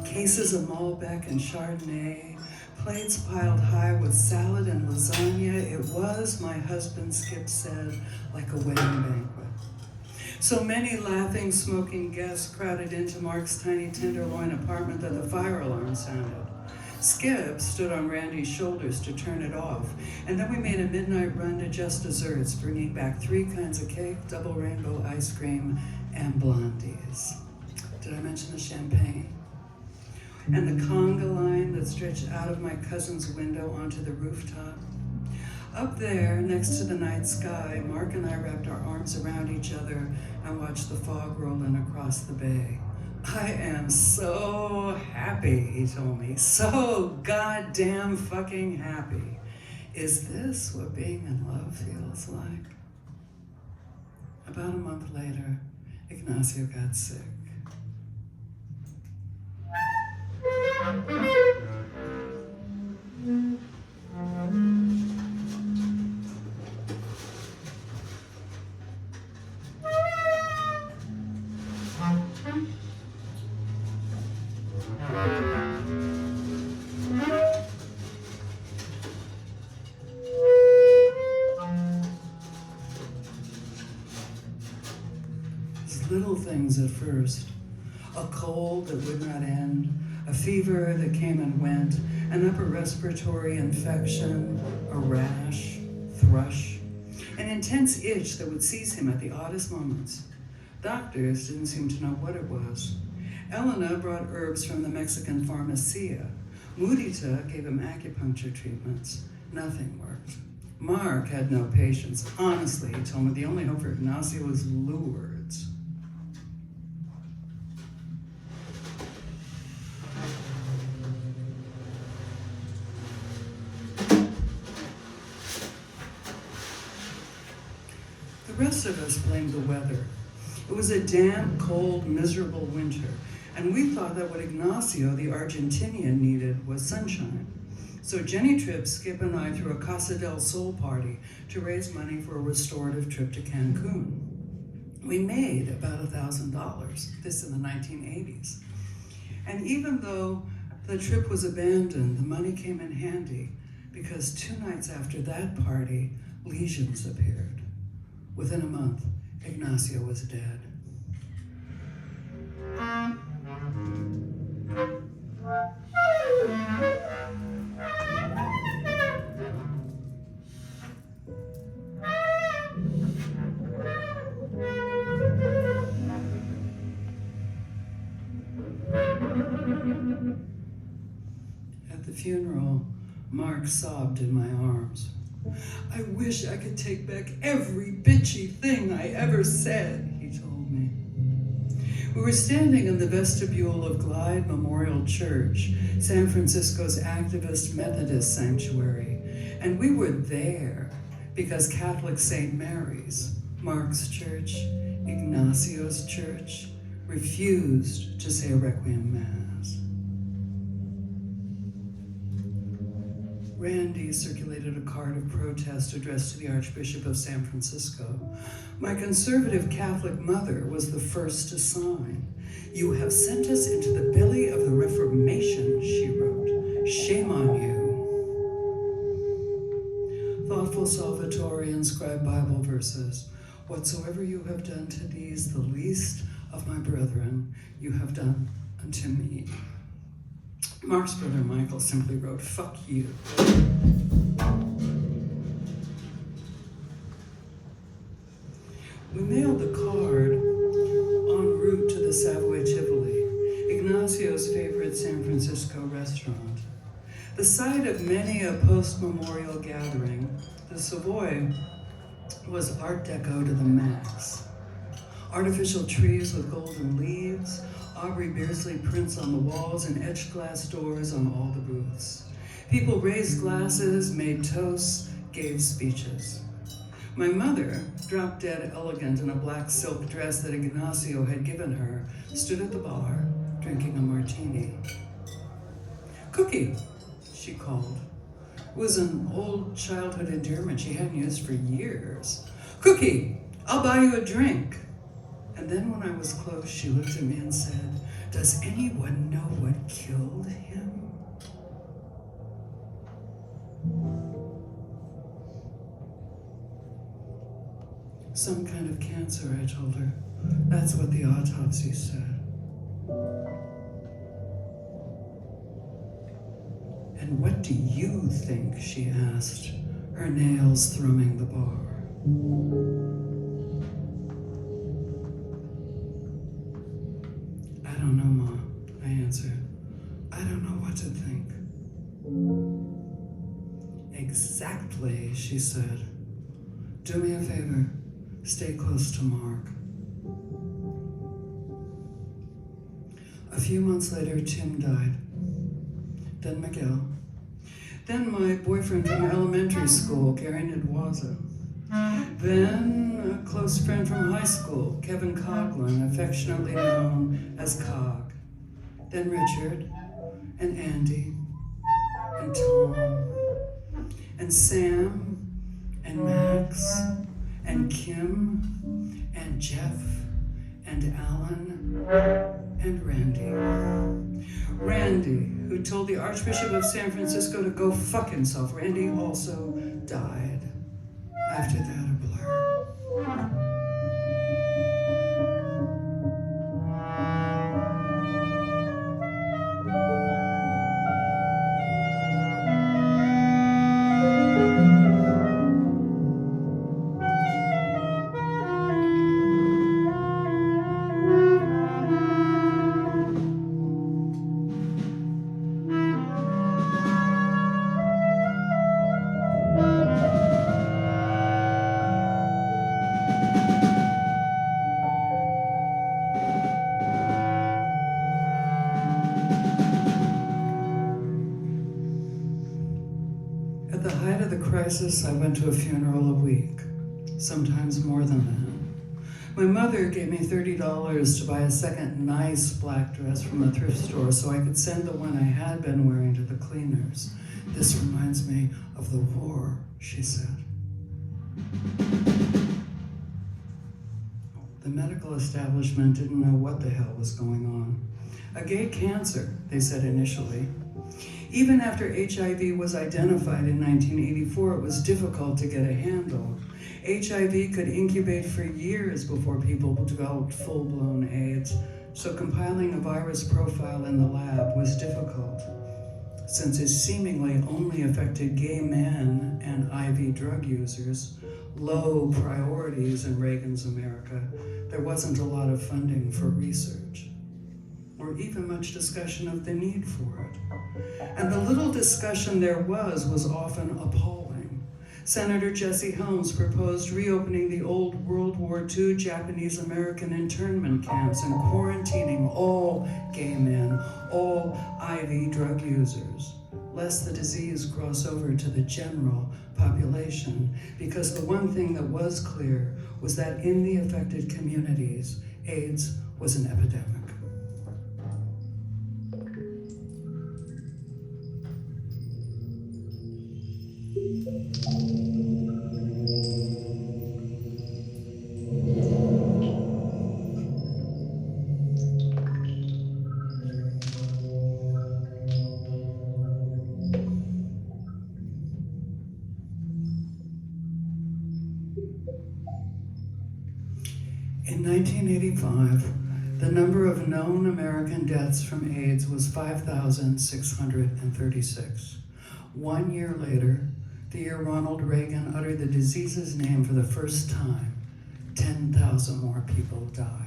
Cases of Malbec and Chardonnay, plates piled high with salad and lasagna. It was, my husband Skip said, like a wedding banquet. So many laughing, smoking guests crowded into Mark's tiny Tenderloin apartment that the fire alarm sounded. Skip stood on Randy's shoulders to turn it off, and then we made a midnight run to Just Desserts, bringing back 3 kinds of cake, double rainbow ice cream, and blondies. Did I mention the champagne? And the conga line that stretched out of my cousin's window onto the rooftop. Up there, next to the night sky, Mark and I wrapped our arms around each other and watched the fog roll in across the bay. I am so happy, he told me. So goddamn fucking happy. Is this what being in love feels like? About a month later, Ignacio got sick. Little things at first. A cold that would not end, a fever that came and went, an upper respiratory infection, a rash, thrush, an intense itch that would seize him at the oddest moments. Doctors didn't seem to know what it was. Elena brought herbs from the Mexican pharmacia. Mudita gave him acupuncture treatments. Nothing worked. Mark had no patience. Honestly, he told me the only hope for Ignacio was Lourdes. rest of us blamed the weather. It was a damp, cold, miserable winter, and we thought that what Ignacio, the Argentinian, needed was sunshine. So Jenny Tripp, Skip, and I threw a Casa del Sol party to raise money for a restorative trip to Cancun. We made about $1,000, this in the 1980s. And even though the trip was abandoned, the money came in handy because 2 nights after that party, lesions appeared. Within a month, Ignacio was dead. At the funeral, Mark sobbed in my arms. "I wish I could take back every bitchy thing I ever said," he told me. We were standing in the vestibule of Glide Memorial Church, San Francisco's activist Methodist sanctuary, and we were there because Catholic St. Mary's, Mark's church, Ignacio's church, refused to say a Requiem Mass. Randy circulated a card of protest addressed to the Archbishop of San Francisco. My conservative Catholic mother was the first to sign. "You have sent us into the belly of the Reformation," she wrote. "Shame on you." Thoughtful Salvatore inscribed Bible verses. "Whatsoever you have done to these, the least of my brethren, you have done unto me." Mark's brother Michael simply wrote, "Fuck you." We mailed the card en route to the Savoy Tivoli, Ignacio's favorite San Francisco restaurant. The site of many a post-memorial gathering, the Savoy was Art Deco to the max. Artificial trees with golden leaves, Aubrey Beardsley prints on the walls, and etched glass doors on all the booths. People raised glasses, made toasts, gave speeches. My mother, drop dead elegant in a black silk dress that Ignacio had given her, stood at the bar, drinking a martini. "Cookie," she called. It was an old childhood endearment she hadn't used for years. "Cookie, I'll buy you a drink." And then when I was close, she looked at me and said, "Does anyone know what killed him?" "Some kind of cancer," I told her. "That's what the autopsy said." "And what do you think?" she asked, her nails thrumming the bar. "I don't know, Ma," I answered. "I don't know what to think." "Exactly," she said. "Do me a favor. Stay close to Mark." A few months later, Tim died. Then Miguel. Then my boyfriend from elementary school, Gary Nidwaza. Then a close friend from high school, Kevin Coughlin, affectionately known as Cog. Then Richard, and Andy, and Tom, and Sam, and Max, and Kim, and Jeff, and Alan, and Randy. Randy, who told the Archbishop of San Francisco to go fuck himself. Randy also died. After that, a blur. At the height of the crisis, I went to a funeral a week. sometimes more than that. My mother gave me $30 to buy a second nice black dress from a thrift store so I could send the one I had been wearing to the cleaners. This reminds me of the war, she said. The medical establishment didn't know what the hell was going on. A gay cancer, they said initially. Even after HIV was identified in 1984, it was difficult to get a handle. HIV could incubate for years before people developed full-blown AIDS, so compiling a virus profile in the lab was difficult. Since it seemingly only affected gay men and IV drug users, low priorities in Reagan's America, there wasn't a lot of funding for research, or even much discussion of the need for it. And the little discussion there was often appalling. Senator Jesse Helms proposed reopening the old World War II Japanese-American internment camps and quarantining all gay men, all IV drug users, lest the disease cross over to the general population, because the one thing that was clear was that in the affected communities, AIDS was an epidemic. In 1985, the number of known American deaths from AIDS was 5,636. 1 year later, the year Ronald Reagan uttered the disease's name for the first time, 10,000 more people died.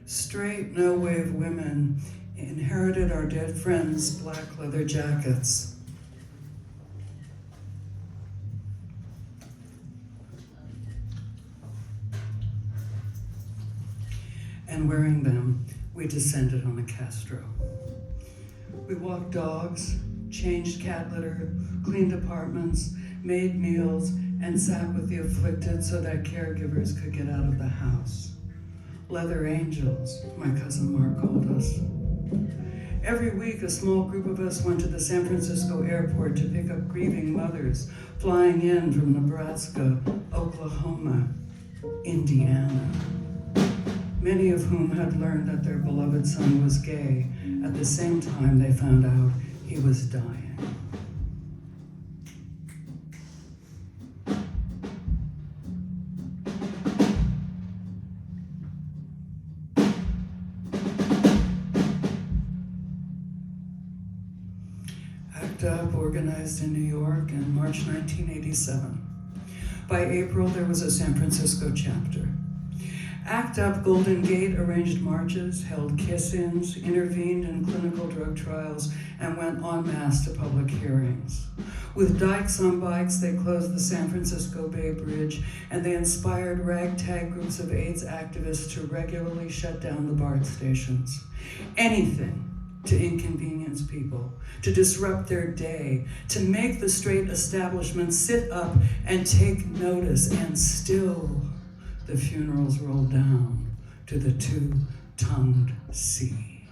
Straight, no-wave women inherited our dead friends' black leather jackets. And wearing them, we descended on a Castro. We walked dogs, changed cat litter, cleaned apartments, made meals, and sat with the afflicted so that caregivers could get out of the house. Leather angels, my cousin Mark called us. Every week, a small group of us went to the San Francisco airport to pick up grieving mothers flying in from Nebraska, Oklahoma, Indiana, many of whom had learned that their beloved son was gay at the same time they found out he was dying. ACT UP organized in New York in March 1987. By April, there was a San Francisco chapter. ACT UP Golden Gate arranged marches, held kiss-ins, intervened in clinical drug trials, and went en masse to public hearings. With dykes on bikes, they closed the San Francisco Bay Bridge, and they inspired ragtag groups of AIDS activists to regularly shut down the BART stations. Anything to inconvenience people, to disrupt their day, to make the straight establishment sit up and take notice, and still the funerals rolled down to the two-tongued sea.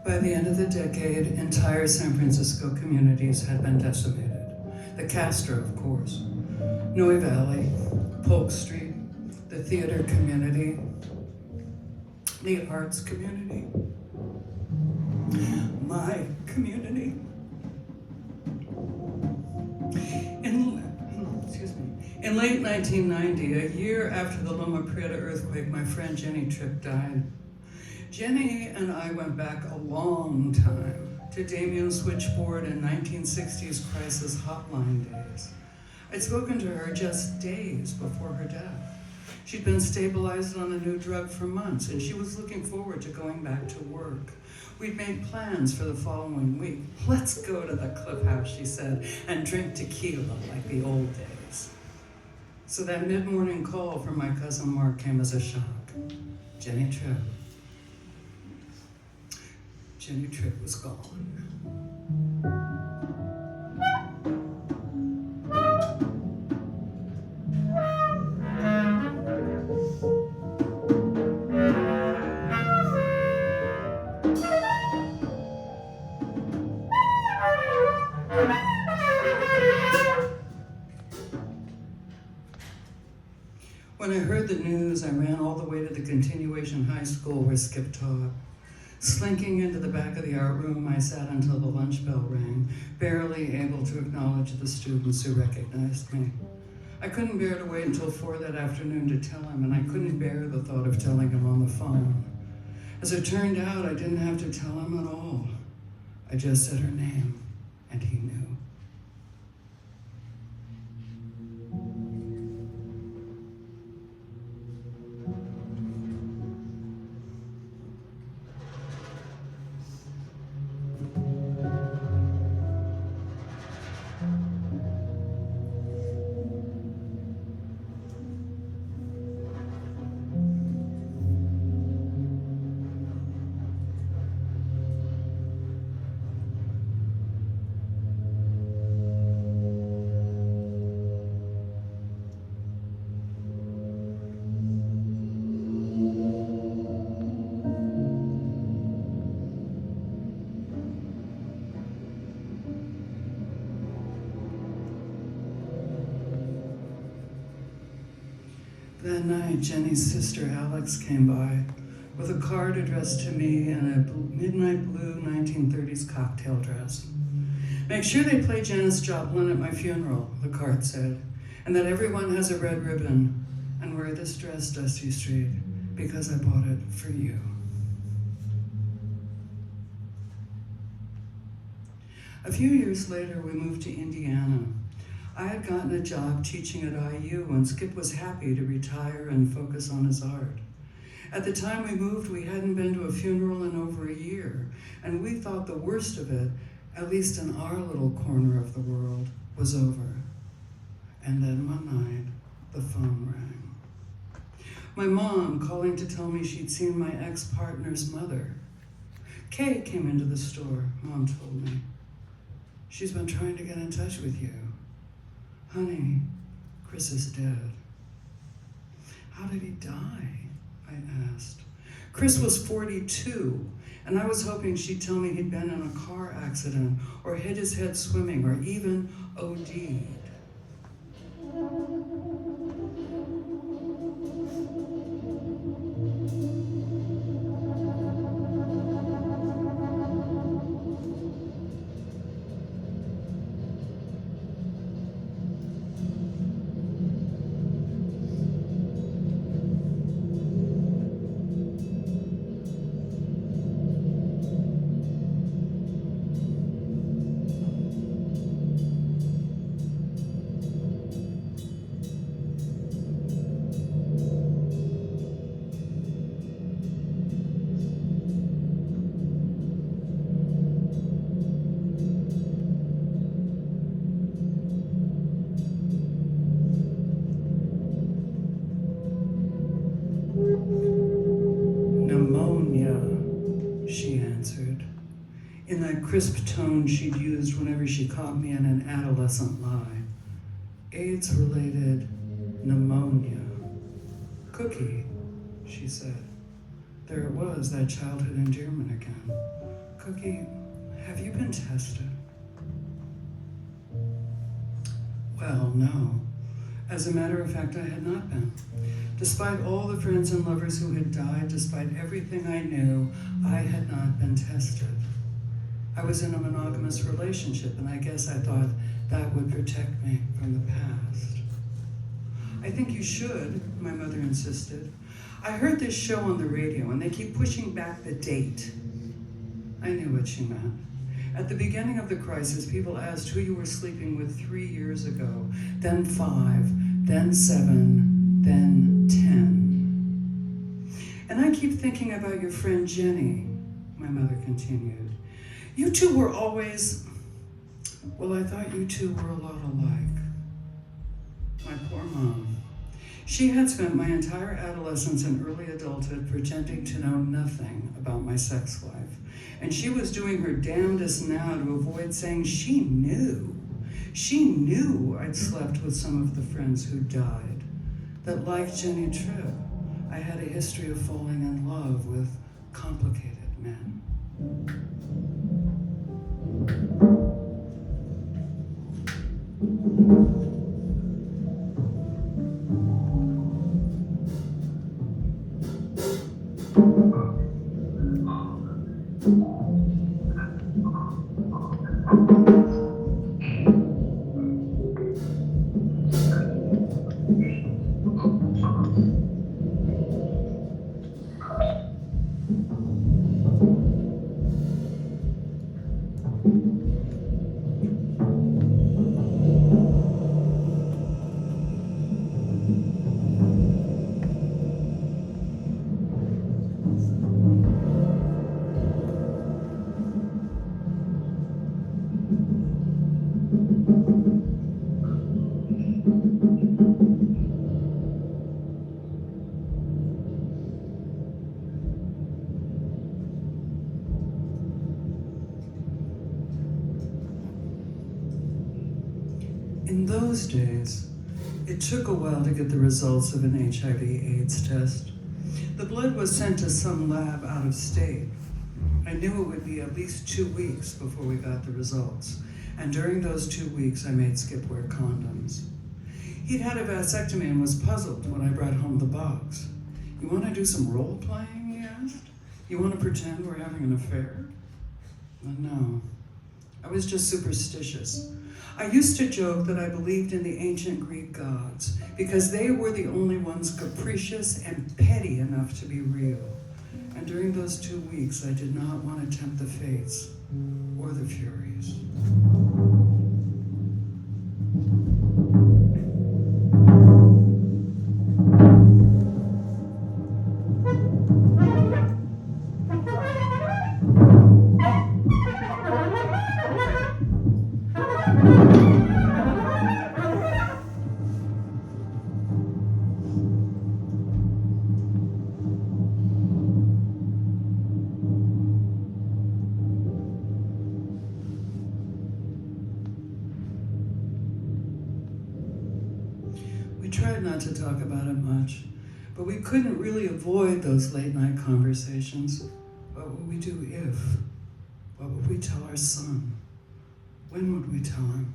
By the end of the decade, entire San Francisco communities had been decimated. The Castro, of course, Noe Valley, Polk Street, the theater community, the arts community. my community. In late 1990, a year after the Loma Prieta earthquake, my friend Jenny Tripp died. Jenny and I went back a long time to Damien's switchboard in 1960s crisis hotline days. I'd spoken to her just days before her death. She'd been stabilized on a new drug for months, and she was looking forward to going back to work. We'd made plans for the following week. Let's go to the Cliff House, she said, and drink tequila like the old days. So that mid-morning call from my cousin Mark came as a shock. Jenny Tripp. Jenny Tripp was gone. When I heard the news, I ran all the way to the continuation high school where Skip taught. Slinking into the back of the art room, I sat until the lunch bell rang, barely able to acknowledge the students who recognized me. I couldn't bear to wait until 4 that afternoon to tell him, and I couldn't bear the thought of telling him on the phone. As it turned out, I didn't have to tell him at all. I just said her name, and he knew. That night, Jenny's sister Alex came by with a card addressed to me in a midnight blue 1930s cocktail dress. Make sure they play Janis Joplin at my funeral, the card said, and that everyone has a red ribbon, and wear this dress, Dusty Street, because I bought it for you. A few years later, we moved to Indiana. I had gotten a job teaching at IU, and Skip was happy to retire and focus on his art. At the time we moved, we hadn't been to a funeral in over a year, and we thought the worst of it, at least in our little corner of the world, was over. And then one night, the phone rang. My mom calling to tell me she'd seen my ex-partner's mother. Kay came into the store, Mom told me. She's been trying to get in touch with you. Honey, Chris is dead. How did he die? I asked. Chris was 42, and I was hoping she'd tell me he'd been in a car accident, or hit his head swimming, or even OD'd. In that crisp tone she'd used whenever she caught me in an adolescent lie. AIDS-related pneumonia. Cookie, she said. There it was, that childhood endearment again. Cookie, have you been tested? Well, no. As a matter of fact, I had not been. Despite all the friends and lovers who had died, despite everything I knew, I had not been tested. I was in a monogamous relationship, and I guess I thought that would protect me from the past. I think you should, my mother insisted. I heard this show on the radio, and they keep pushing back the date. I knew what she meant. At the beginning of the crisis, people asked who you were sleeping with 3 years ago, then 5, then 7, then 10. And I keep thinking about your friend Jenny, my mother continued. You two were always, well, I thought you two were a lot alike. My poor mom. She had spent my entire adolescence and early adulthood pretending to know nothing about my sex life. And she was doing her damnedest now to avoid saying she knew. She knew I'd slept with some of the friends who died. That like Jenny Tripp, I had a history of falling in love with complicated men. In those days, it took a while to get the results of an HIV/AIDS test. The blood was sent to some lab out of state. I knew it would be at least 2 weeks before we got the results. And during those 2 weeks, I made Skip wear condoms. He'd had a vasectomy and was puzzled when I brought home the box. You want to do some role playing, he asked? You want to pretend we're having an affair? No, I was just superstitious. I used to joke that I believed in the ancient Greek gods because they were the only ones capricious and petty enough to be real. And during those 2 weeks, I did not want to tempt the fates or the furies. Tried not to talk about it much, but we couldn't really avoid those late night conversations. What would we do if? What would we tell our son? When would we tell him?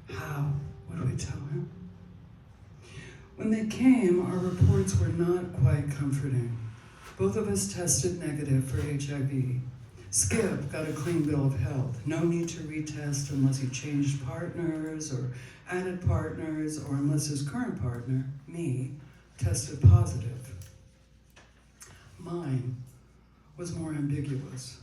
How would we tell him? When they came, our reports were not quite comforting. Both of us tested negative for HIV. Skip got a clean bill of health. No need to retest unless he changed partners or added partners, or unless his current partner, me, tested positive. Mine was more ambiguous.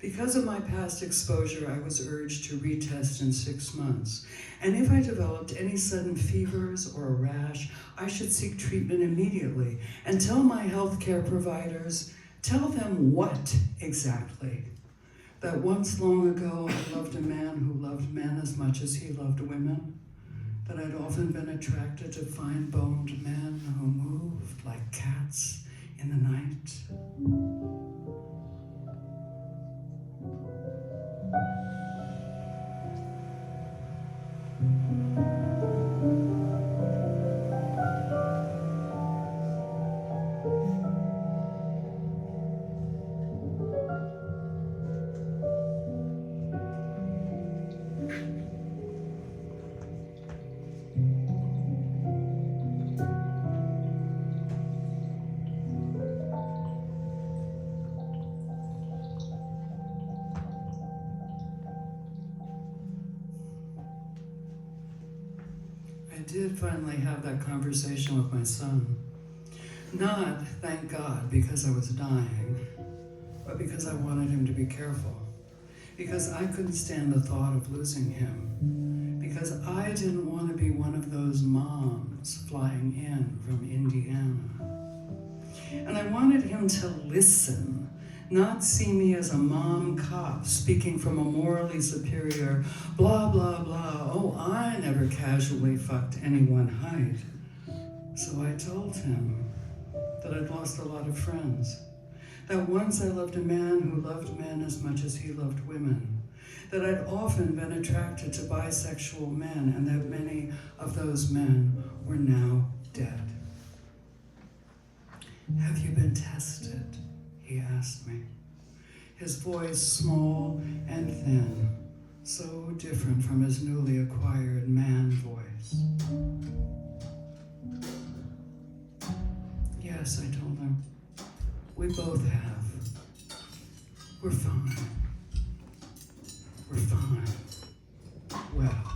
Because of my past exposure, I was urged to retest in 6 months. And if I developed any sudden fevers or a rash, I should seek treatment immediately and tell my healthcare providers, tell them what exactly? That once long ago, I loved a man who loved men as much as he loved women. That I'd often been attracted to fine-boned men who moved like cats in the night. I did finally have that conversation with my son. Not, thank God, because I was dying, but because I wanted him to be careful. Because I couldn't stand the thought of losing him. Because I didn't want to be one of those moms flying in from Indiana. And I wanted him to listen, not see me as a mom cop speaking from a morally superior blah, blah, blah. Oh, I never casually fucked anyone height. So I told him that I'd lost a lot of friends. That once I loved a man who loved men as much as he loved women. That I'd often been attracted to bisexual men and that many of those men were now dead. Have you been tested? He asked me. His voice small and thin, so different from his newly acquired man voice. Yes, I told him. We both have. We're fine. We're fine. Well,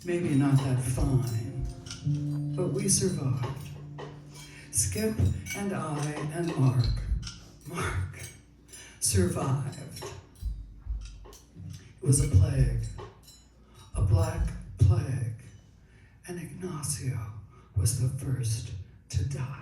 maybe not that fine, but we survived. Skip and I and Mark survived. It was a plague, a black plague, and Ignacio was the first to die.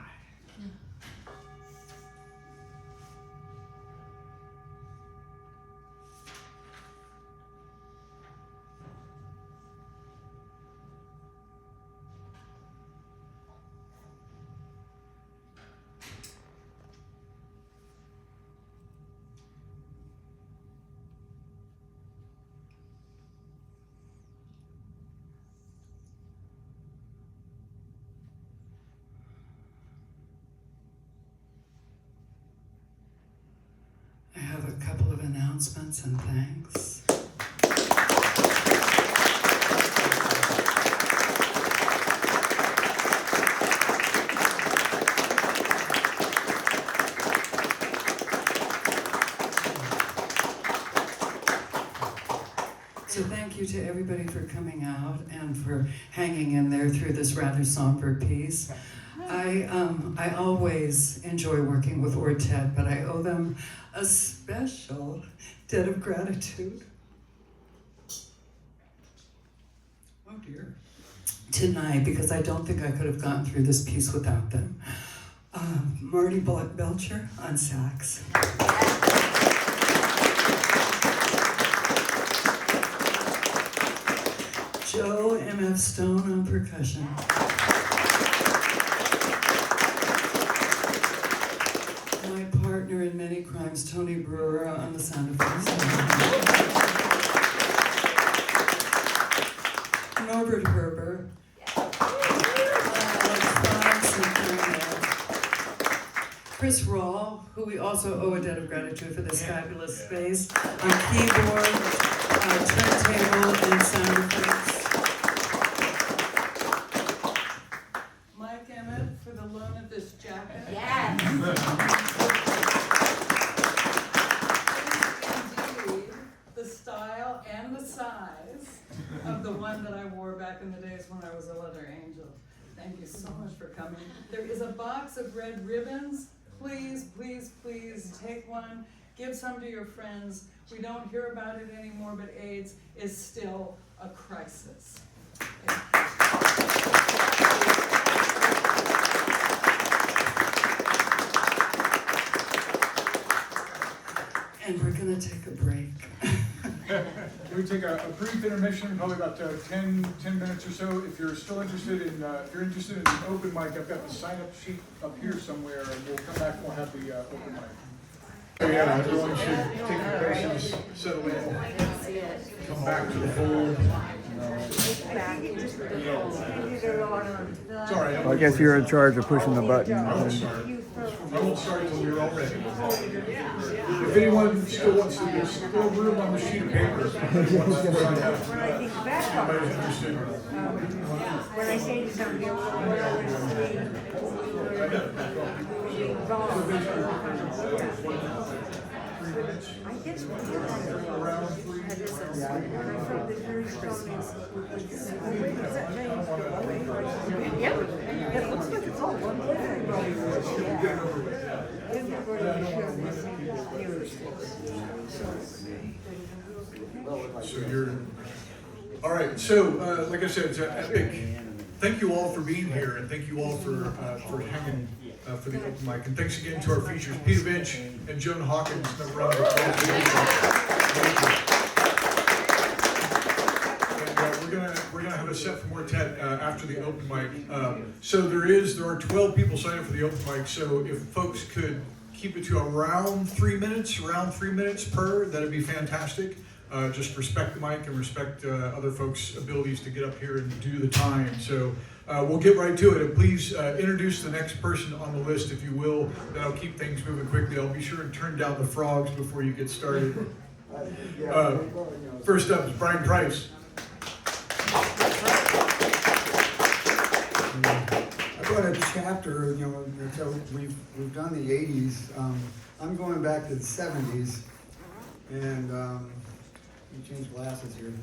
I have a couple of announcements and thanks. So thank you to everybody for coming out and for hanging in there through this rather somber piece. I always enjoy working with Ortet, but I owe them a special debt of gratitude. Oh dear. Tonight, because I don't think I could have gotten through this piece without them. Marty Belcher on sax. Joe M.F. Stone on percussion. My partner in many crimes, Tony Brewer, on the sound effects. Norbert Herber. Chris Rawl, who we also owe a debt of gratitude for this fabulous space, on keyboard, turntable, and sound effects. Mike Emmett for the loan of this jacket. Yes. Indeed, the style and the size of the one that I wore back in the days when I was a leather angel. Thank you so much for coming. There is a box of red ribbons. Please, please, please take one. Give some to your friends. We don't hear about it anymore, but AIDS is still a crisis. And we're going to take a break. We take a brief intermission, probably about 10 minutes or so. If you're still interested in, an open mic, I've got the sign-up sheet up here somewhere, and we'll come back and we'll have the open mic. So yeah, everyone should take your places, settle in, come back to the fold. It's all right. Well, I guess you're in charge of pushing the button. I won't start until you're all ready. If anyone still wants to, there's still room on the sheet of paper. If anyone wants to sign up. Anybody's interested. When I say to somebody, what I would I guess what Around 3. I felt that very strongly. So you're, all right, so like I said, it's an epic. Thank you all for being here, and thank you all for hanging for the open mic. And thanks again to our features, PDVNCH and Joan Hawkins. Another round of applause. And we're gonna have a set for Mortet after the open mic. So there are 12 people signed up for the open mic. So if folks could keep it to around 3 minutes per, that'd be fantastic. Just respect the mic and respect other folks' abilities to get up here and do the time. So we'll get right to it. And please introduce the next person on the list, if you will. That'll keep things moving quickly. I'll be sure and turn down the frogs before you get started. First up is Brian Price. I've got a chapter, so we've done the 80s. I'm going back to the 70s, and let me change glasses here.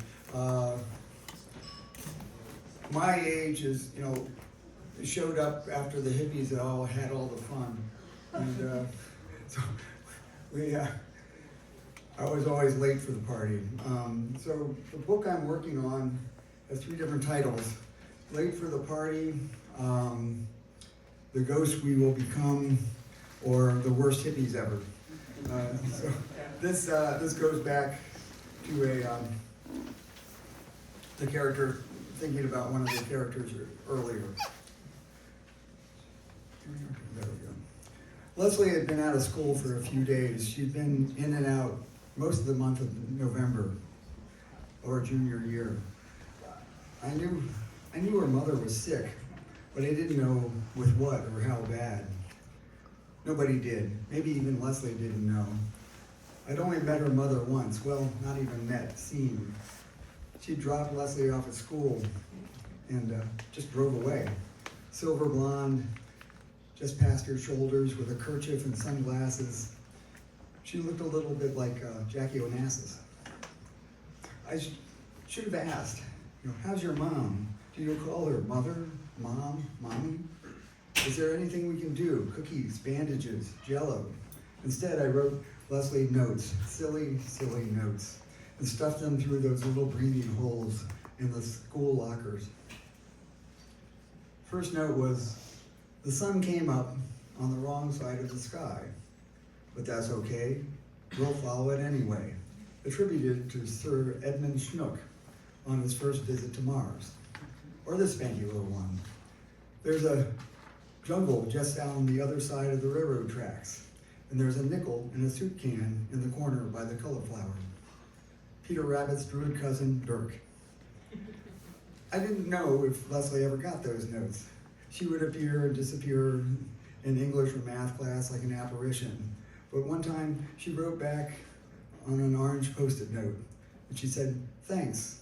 My age is, showed up after the hippies that all had all the fun, and so I was always late for the party. So the book I'm working on has 3 different titles: Late for the Party, The Ghost We Will Become, or The Worst Hippies Ever. So this goes back to the character, thinking about one of the characters earlier. There we go. Leslie had been out of school for a few days. She'd been in and out most of the month of November, or junior year. I knew her mother was sick, but I didn't know with what or how bad. Nobody did. Maybe even Leslie didn't know. I'd only met her mother once. Well, not even met, seen. She dropped Leslie off at school and just drove away. Silver blonde, just past her shoulders with a kerchief and sunglasses. She looked a little bit like Jackie Onassis. I should have asked, how's your mom? Do you call her mother, mom, mommy? Is there anything we can do? Cookies, bandages, Jell-O. Instead, I wrote Leslie notes, silly notes, and stuffed them through those little breathing holes in the school lockers. First note was, the sun came up on the wrong side of the sky, but that's okay. We'll follow it anyway. Attributed to Sir Edmund Schnook on his first visit to Mars, or the spanky little one. There's a jungle just down the other side of the railroad tracks, and there's a nickel in a soup can in the corner by the cauliflower. Peter Rabbit's druid cousin, Dirk. I didn't know if Leslie ever got those notes. She would appear and disappear in English or math class like an apparition. But one time she wrote back on an orange Post-it note, and she said, "Thanks.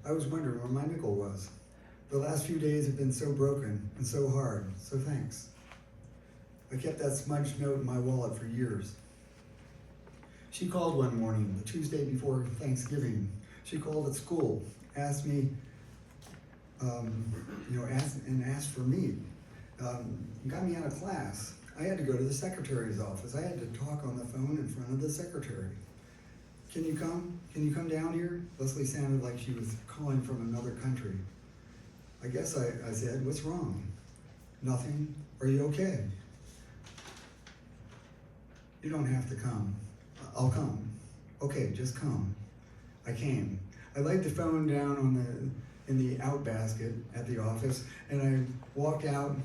I was wondering where my nickel was. The last few days have been so broken and so hard, so thanks." I kept that smudged note in my wallet for years. She called one morning, the Tuesday before Thanksgiving. She called at school, asked me, asked for me. Got me out of class. I had to go to the secretary's office. I had to talk on the phone in front of the secretary. Can you come? Can you come down here? Leslie sounded like she was calling from another country. I guess I said, what's wrong? Nothing. Are you okay? You don't have to come. I'll come. Okay, just come. I came. I laid the phone down in the out basket at the office, and I walked out,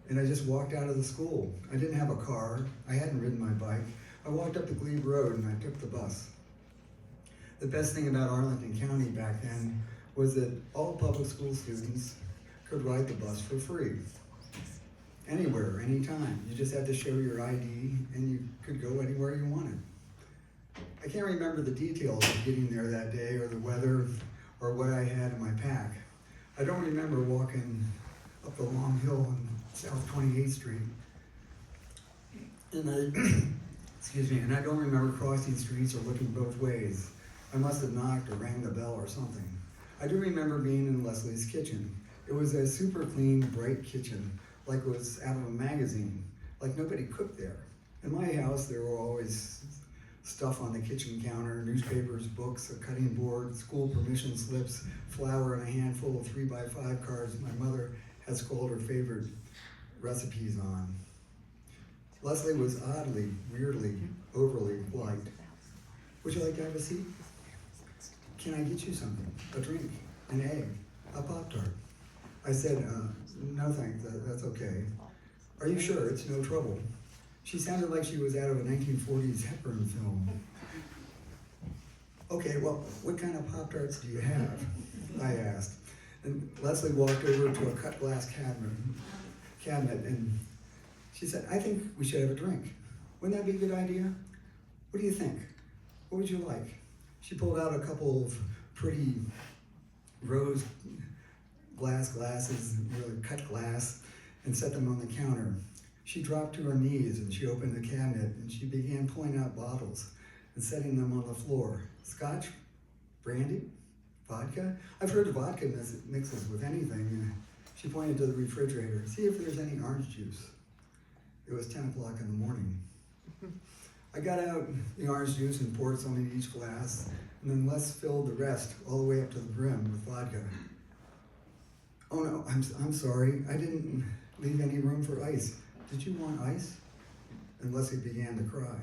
and I just walked out of the school. I didn't have a car. I hadn't ridden my bike. I walked up the Glebe Road, and I took the bus. The best thing about Arlington County back then was that all public school students could ride the bus for free. Anywhere, anytime. You just had to show your ID, and you could go anywhere you wanted. I can't remember the details of getting there that day, or the weather, or what I had in my pack. I don't remember walking up the long hill on South 28th Street. And I don't remember crossing streets or looking both ways. I must have knocked or rang the bell or something. I do remember being in Leslie's kitchen. It was a super clean, bright kitchen, like it was out of a magazine, like nobody cooked there. In my house, there were always stuff on the kitchen counter, newspapers, books, a cutting board, school permission slips, flour, and a handful of 3x5 cards my mother had scrawled her favorite recipes on. Leslie was oddly, weirdly, overly polite. Would you like to have a seat? Can I get you something? A drink, an egg, a Pop-Tart? I said, no thanks, that's okay. Are you sure it's no trouble? She sounded like she was out of a 1940s Hepburn film. Okay, well, what kind of Pop-Tarts do you have? I asked. And Leslie walked over to a cut glass cabinet and she said, I think we should have a drink. Wouldn't that be a good idea? What do you think? What would you like? She pulled out a couple of pretty rose glasses, really cut glass, and set them on the counter. She dropped to her knees and she opened the cabinet and she began pulling out bottles and setting them on the floor. Scotch, brandy, vodka. I've heard vodka mixes with anything. She pointed to the refrigerator. See if there's any orange juice. It was 10 o'clock in the morning. I got out the orange juice and poured some in each glass, and then Les filled the rest all the way up to the brim with vodka. Oh no, I'm sorry. I didn't leave any room for ice. Did you want ice? And Leslie began to cry.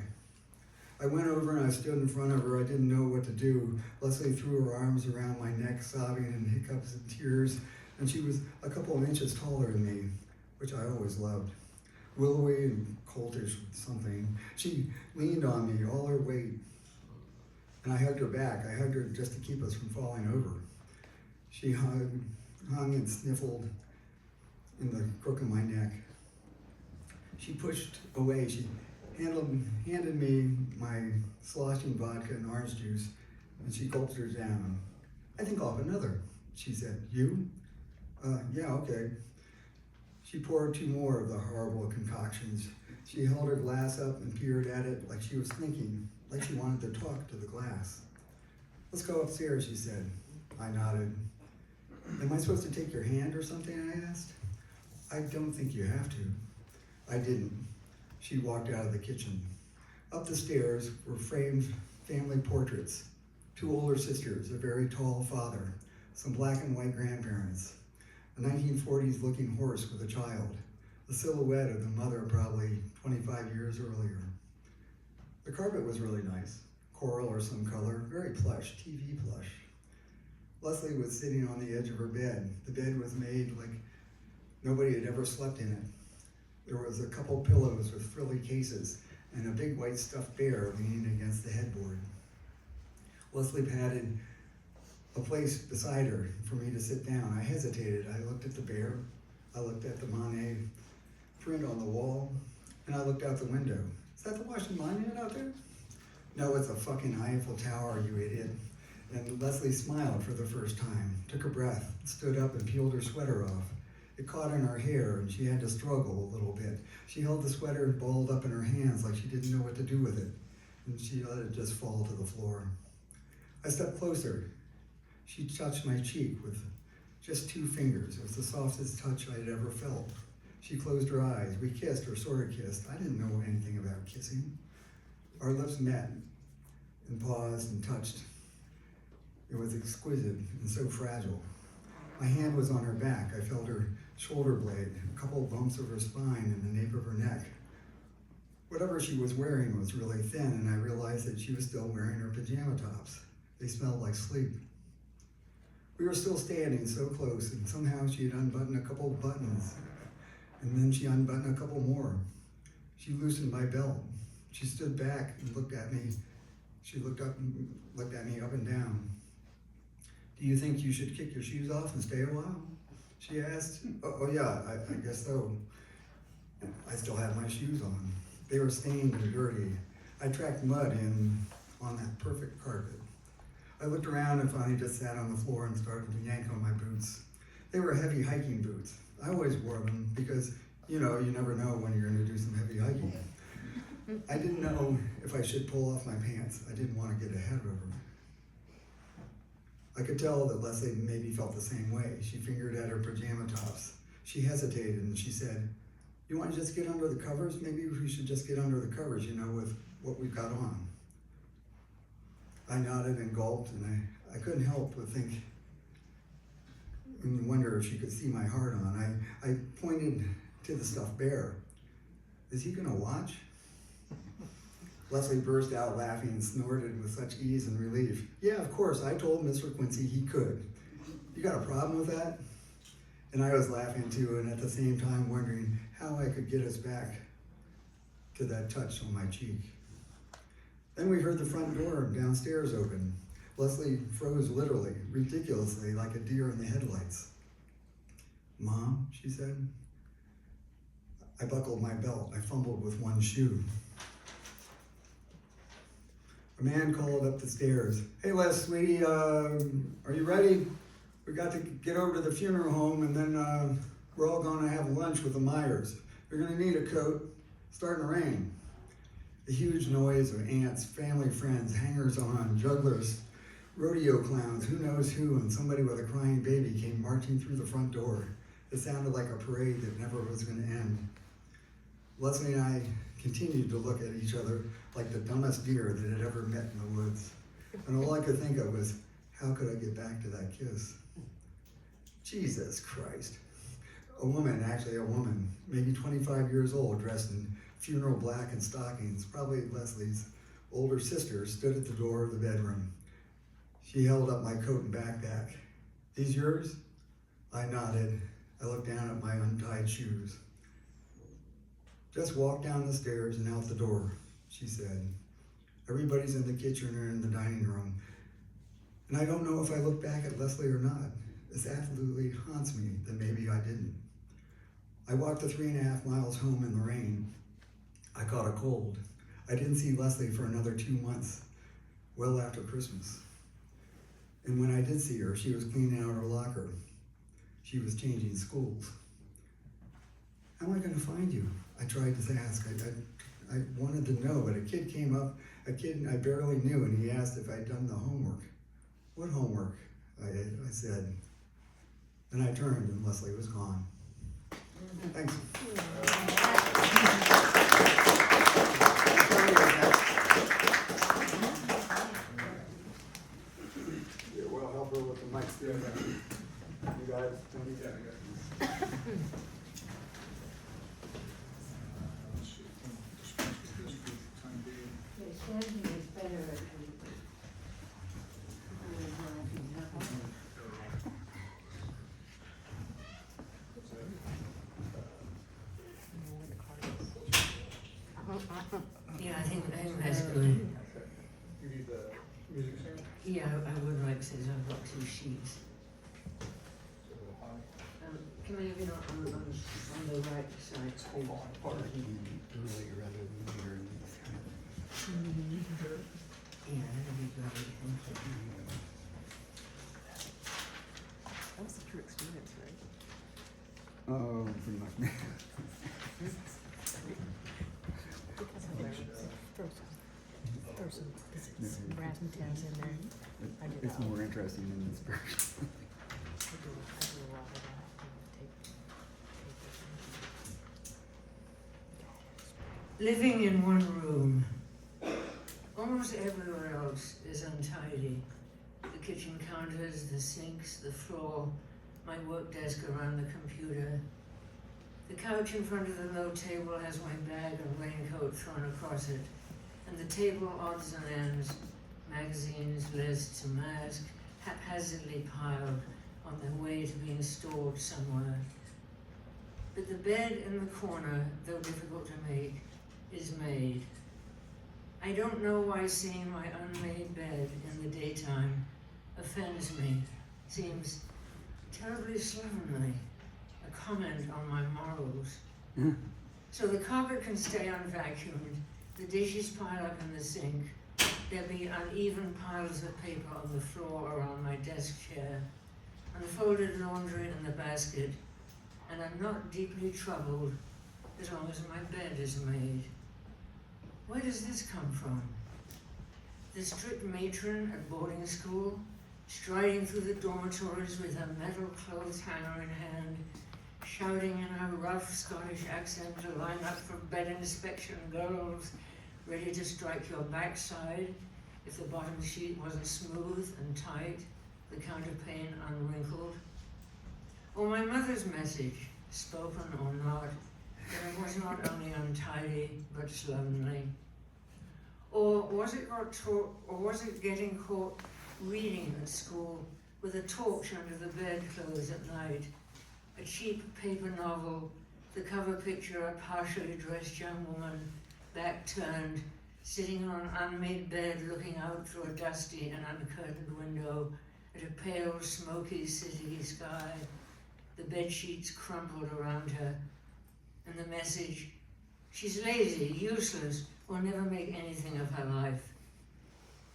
I went over and I stood in front of her. I didn't know what to do. Leslie threw her arms around my neck, sobbing in hiccups and tears, and she was a couple of inches taller than me, which I always loved. Willowy and coltish with something. She leaned on me, all her weight, and I hugged her back. I hugged her just to keep us from falling over. She hung and sniffled in the crook of my neck. She pushed away. She handed me my sloshing vodka and orange juice, and she gulped her down. I think I'll have another, she said. You? Yeah, okay. She poured 2 more of the horrible concoctions. She held her glass up and peered at it like she was thinking, like she wanted to talk to the glass. Let's go upstairs, she said. I nodded. Am I supposed to take your hand or something, I asked. I don't think you have to. I didn't. She walked out of the kitchen. Up the stairs were framed family portraits. 2 older sisters, a very tall father, some black and white grandparents, a 1940s looking horse with a child, the silhouette of the mother probably 25 years earlier. The carpet was really nice, coral or some color, very plush, TV plush. Leslie was sitting on the edge of her bed. The bed was made like nobody had ever slept in it. There was a couple pillows with frilly cases and a big white stuffed bear leaning against the headboard. Leslie patted a place beside her for me to sit down. I hesitated. I looked at the bear, I looked at the Monet print on the wall, and I looked out the window. Is that the Washington Monument out there? No, it's a fucking Eiffel Tower, you idiot. And Leslie smiled for the first time, took a breath, stood up and peeled her sweater off. It caught in her hair and she had to struggle a little bit. She held the sweater balled up in her hands like she didn't know what to do with it, and she let it just fall to the floor. I stepped closer. She touched my cheek with just 2 fingers. It was the softest touch I'd ever felt. She closed her eyes. We kissed, or sort of kissed. I didn't know anything about kissing. Our lips met and paused and touched. It was exquisite and so fragile. My hand was on her back. I felt her shoulder blade, a couple of bumps of her spine and the nape of her neck. Whatever she was wearing was really thin, and I realized that she was still wearing her pajama tops. They smelled like sleep. We were still standing so close, and somehow she had unbuttoned a couple of buttons, and then she unbuttoned a couple more. She loosened my belt. She stood back and looked at me. She looked at me up and down. Do you think you should kick your shoes off and stay a while? She asked. Oh yeah, I guess so. I still had my shoes on. They were stained and dirty. I tracked mud in on that perfect carpet. I looked around and finally just sat on the floor and started to yank on my boots. They were heavy hiking boots. I always wore them because, you never know when you're gonna do some heavy hiking. I didn't know if I should pull off my pants. I didn't want to get ahead of her. I could tell that Leslie maybe felt the same way. She fingered at her pajama tops. She hesitated and she said, You want to just get under the covers? Maybe we should just get under the covers, you know, with what we've got on. I nodded and gulped, and I couldn't help but think and wonder if she could see my heart on. I pointed to the stuffed bear. Is he gonna watch? Leslie burst out laughing and snorted with such ease and relief. Yeah, of course, I told Mr. Quincy he could. You got a problem with that? And I was laughing too, and at the same time wondering how I could get us back to that touch on my cheek. Then we heard the front door downstairs open. Leslie froze literally, ridiculously, like a deer in the headlights. Mom, she said. I buckled my belt. I fumbled with one shoe. A man called up the stairs. Hey Les, sweetie, are you ready? We got to get over to the funeral home, and then we're all gonna have lunch with the Myers. You're gonna need a coat. It's starting to rain. The huge noise of aunts, family friends, hangers-on, jugglers, rodeo clowns, who knows who, and somebody with a crying baby came marching through the front door. It sounded like a parade that never was gonna end. Leslie and I continued to look at each other like the dumbest deer that had ever met in the woods. And all I could think of was, how could I get back to that kiss? Jesus Christ. A woman, maybe 25 years old, dressed in funeral black and stockings, probably Leslie's older sister, stood at the door of the bedroom. She held up my coat and backpack. These yours? I nodded. I looked down at my untied shoes. Just walk down the stairs and out the door, she said. Everybody's in the kitchen or in the dining room. And I don't know if I look back at Leslie or not. This absolutely haunts me that maybe I didn't. I walked the 3.5 miles home in the rain. I caught a cold. I didn't see Leslie for another 2 months, well after Christmas. And when I did see her, she was cleaning out her locker. She was changing schools. How am I gonna find you? I tried to ask. I wanted to know, but a kid came up, a kid I barely knew, and he asked if I'd done the homework. What homework? I said. Then I turned and Leslie was gone. Thanks. Yeah, well, help her with the mic still. You guys, Standing is better at Yeah, I think that's good. You need the music stand? Yeah, I would like to say I've got 2 sheets. Can we have it on the right side, please? Yeah, that'd be great, thank you. That was a true experience, right? oh, pretty much. Because of their throw some razzmatazz in there. I did It's that. more interesting than this version. I do a lot of that. Living in one room. Almost everywhere else is untidy. The kitchen counters, the sinks, the floor, my work desk around the computer. The couch in front of the low table has my bag and raincoat thrown across it, and the table odds and ends, magazines, lists, a mask, haphazardly piled on their way to being stored somewhere. But the bed in the corner, though difficult to make, is made. I don't know why seeing my unmade bed in the daytime offends me, seems terribly slovenly, a comment on my morals. So the carpet can stay unvacuumed, the dishes pile up in the sink, there be uneven piles of paper on the floor or on my desk chair, unfolded laundry in the basket, and I'm not deeply troubled as long as my bed is made. Where does this come from? The strict matron at boarding school, striding through the dormitories with her metal clothes hanger in hand, shouting in a rough Scottish accent to line up for bed inspection girls, ready to strike your backside if the bottom sheet wasn't smooth and tight, the counterpane unwrinkled. Or my mother's message, spoken or not, that it was not only untidy, but slovenly. Or was it getting caught reading at school with a torch under the bedclothes at night? A cheap paper novel, the cover picture a partially dressed young woman, back turned, sitting on an unmade bed looking out through a dusty and uncurtained window at a pale, smoky city sky, the bed sheets crumpled around her, and the message, she's lazy, useless, will never make anything of her life.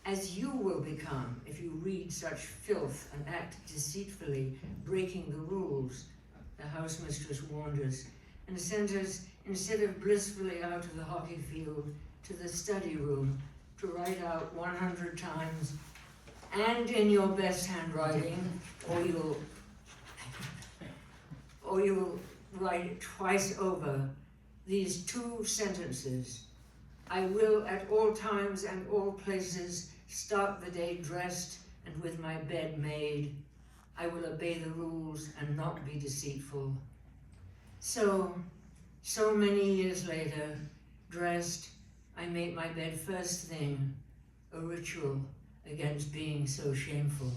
As you will become if you read such filth and act deceitfully, breaking the rules, the house mistress warned us, and sent us, instead of blissfully out of the hockey field, to the study room to write out 100 times, and in your best handwriting, or you'll write it twice over, these 2 sentences. I will at all times and all places start the day dressed and with my bed made. I will obey the rules and not be deceitful. So many years later, dressed, I make my bed first thing, a ritual against being so shameful.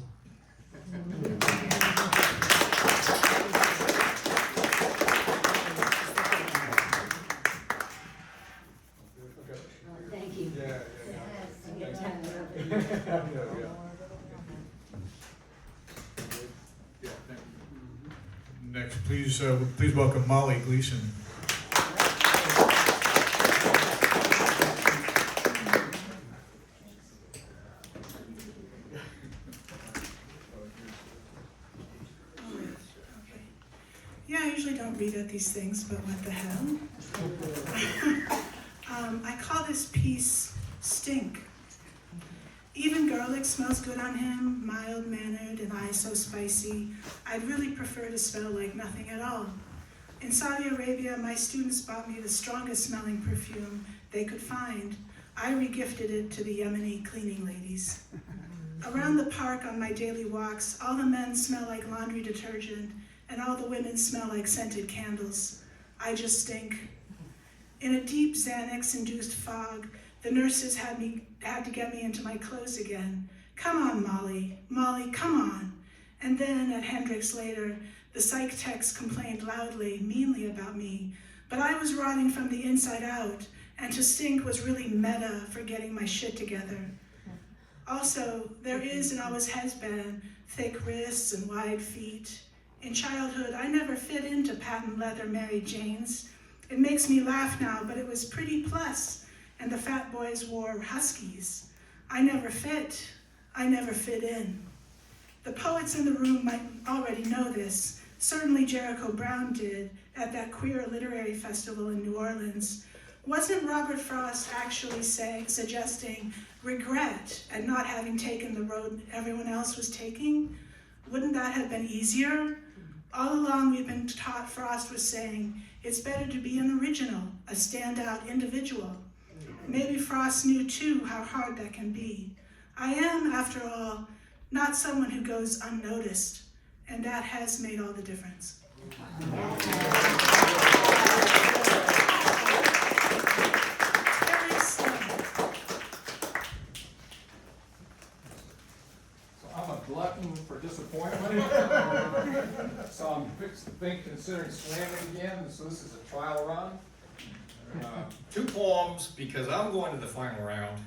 Thank you. Next, please welcome Molly Gleason. Yeah, I usually don't read at these things, but what the hell? I call this piece Stink. Even garlic smells good on him, mild-mannered and eyes so spicy. I'd really prefer to smell like nothing at all. In Saudi Arabia, my students bought me the strongest smelling perfume they could find. I regifted it to the Yemeni cleaning ladies. Around the park on my daily walks, all the men smell like laundry detergent, and all the women smell like scented candles. I just stink. In a deep Xanax-induced fog, the nurses had to get me into my clothes again. Come on, Molly. Molly, come on. And then, at Hendrix later, the psych techs complained loudly, meanly about me. But I was rotting from the inside out, and to stink was really meta for getting my shit together. Also, there is and always has been thick wrists and wide feet. In childhood, I never fit into patent leather Mary Janes. It makes me laugh now, but it was pretty plus, and the fat boys wore Huskies. I never fit in. The poets in the room might already know this. Certainly Jericho Brown did at that queer literary festival in New Orleans. Wasn't Robert Frost actually suggesting regret at not having taken the road everyone else was taking? Wouldn't that have been easier? All along we've been taught Frost was saying, it's better to be an original, a standout individual. Maybe Frost knew too how hard that can be. I am, after all, not someone who goes unnoticed, and that has made all the difference. I'm a glutton for disappointment. So I'm considering slamming again, so this is a trial run. 2 poems, because I'm going to the final round.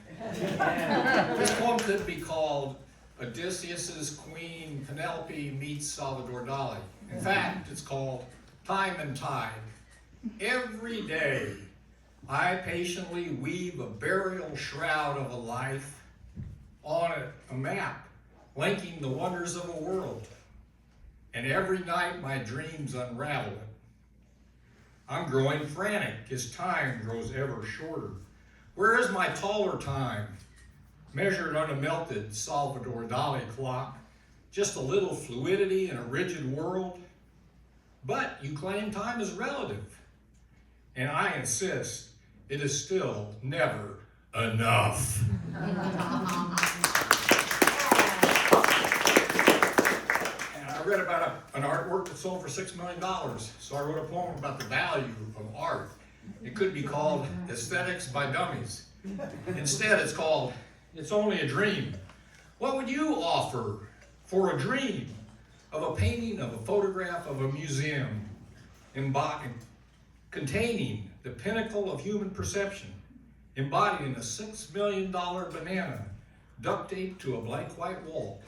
This poem could be called Odysseus's Queen Penelope Meets Salvador Dali. In fact, it's called Time and Tide. Every day, I patiently weave a burial shroud of a life on a map, linking the wonders of a world. And every night my dreams unravel it. I'm growing frantic as time grows ever shorter. Where is my taller time? Measured on a melted Salvador Dali clock, just a little fluidity in a rigid world. But you claim time is relative. And I insist it is still never enough. And I read about an artwork that sold for $6 million, so I wrote a poem about the value of art. It could be called Aesthetics by Dummies. Instead, it's called It's Only a Dream. What would you offer for a dream of a painting, of a photograph, of a museum, containing the pinnacle of human perception, embodying a $6 million banana, duct taped to a blank white wall?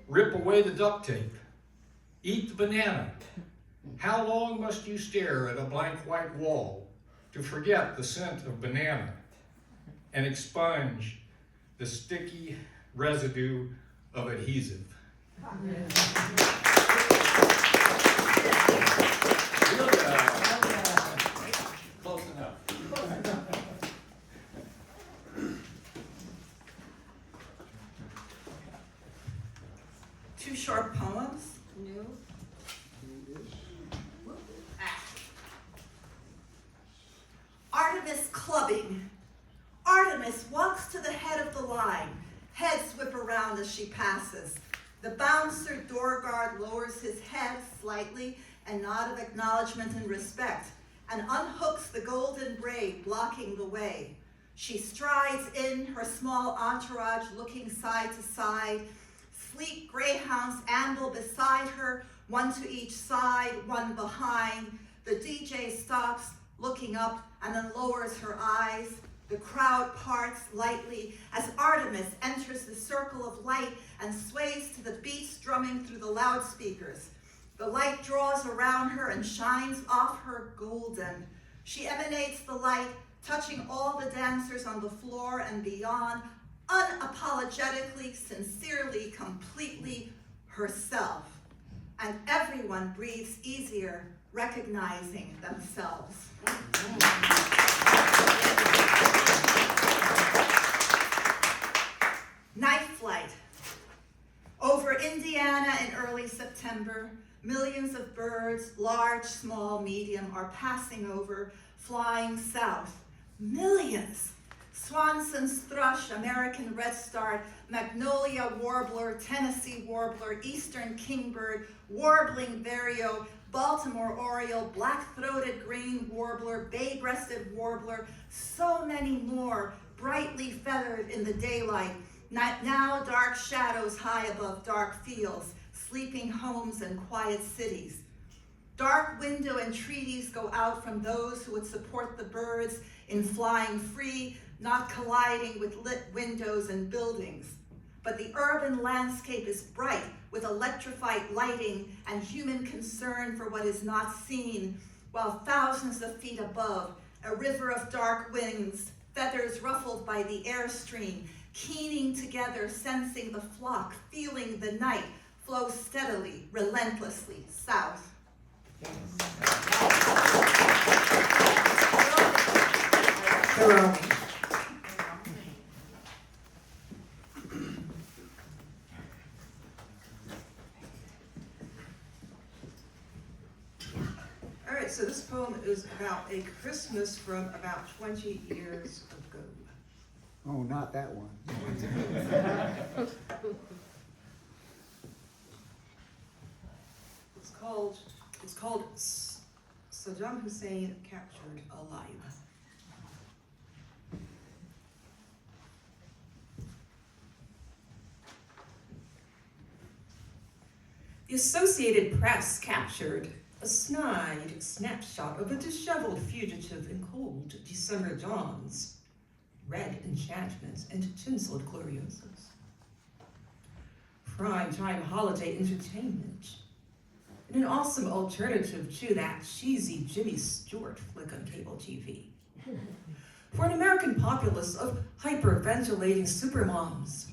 Rip away the duct tape. Eat the banana. How long must you stare at a blank white wall to forget the scent of banana and expunge the sticky residue of adhesive? Close enough. Two short poems. No. Artemis clubbing. Artemis walks to the head of the line. Heads whip around as she passes. The bouncer door guard lowers his head slightly, a nod of acknowledgement and respect, and unhooks the golden braid blocking the way. She strides in, her small entourage looking side to side. Sleek greyhounds amble beside her, one to each side, one behind. The DJ stops, looking up, and then lowers her eyes. The crowd parts lightly as Artemis enters the circle of light and sways to the beats drumming through the loudspeakers. The light draws around her and shines off her golden. She emanates the light, touching all the dancers on the floor and beyond, unapologetically, sincerely, completely herself. And everyone breathes easier, recognizing themselves. Night flight. Over Indiana in early September, millions of birds, large, small, medium, are passing over, flying south. Millions. Swanson's thrush, American redstart, magnolia warbler, Tennessee warbler, eastern kingbird, warbling vireo, Baltimore oriole, black-throated green warbler, bay-breasted warbler, so many more brightly feathered in the daylight. Now dark shadows high above dark fields, sleeping homes and quiet cities. Dark window entreaties go out from those who would support the birds in flying free, not colliding with lit windows and buildings. But the urban landscape is bright with electrified lighting and human concern for what is not seen, while thousands of feet above, a river of dark winds, feathers ruffled by the airstream, keening together, sensing the flock, feeling the night, flow steadily, relentlessly south. All right, so this poem is about a Christmas from about 20 years ago. Oh, not that one. It's called Saddam Hussein Captured Alive. The Associated Press captured a snide snapshot of a disheveled fugitive in cold December dawns, red enchantments and tinseled gloriosos. Prime-time holiday entertainment, and an awesome alternative to that cheesy Jimmy Stewart flick on cable TV. For an American populace of hyperventilating supermoms,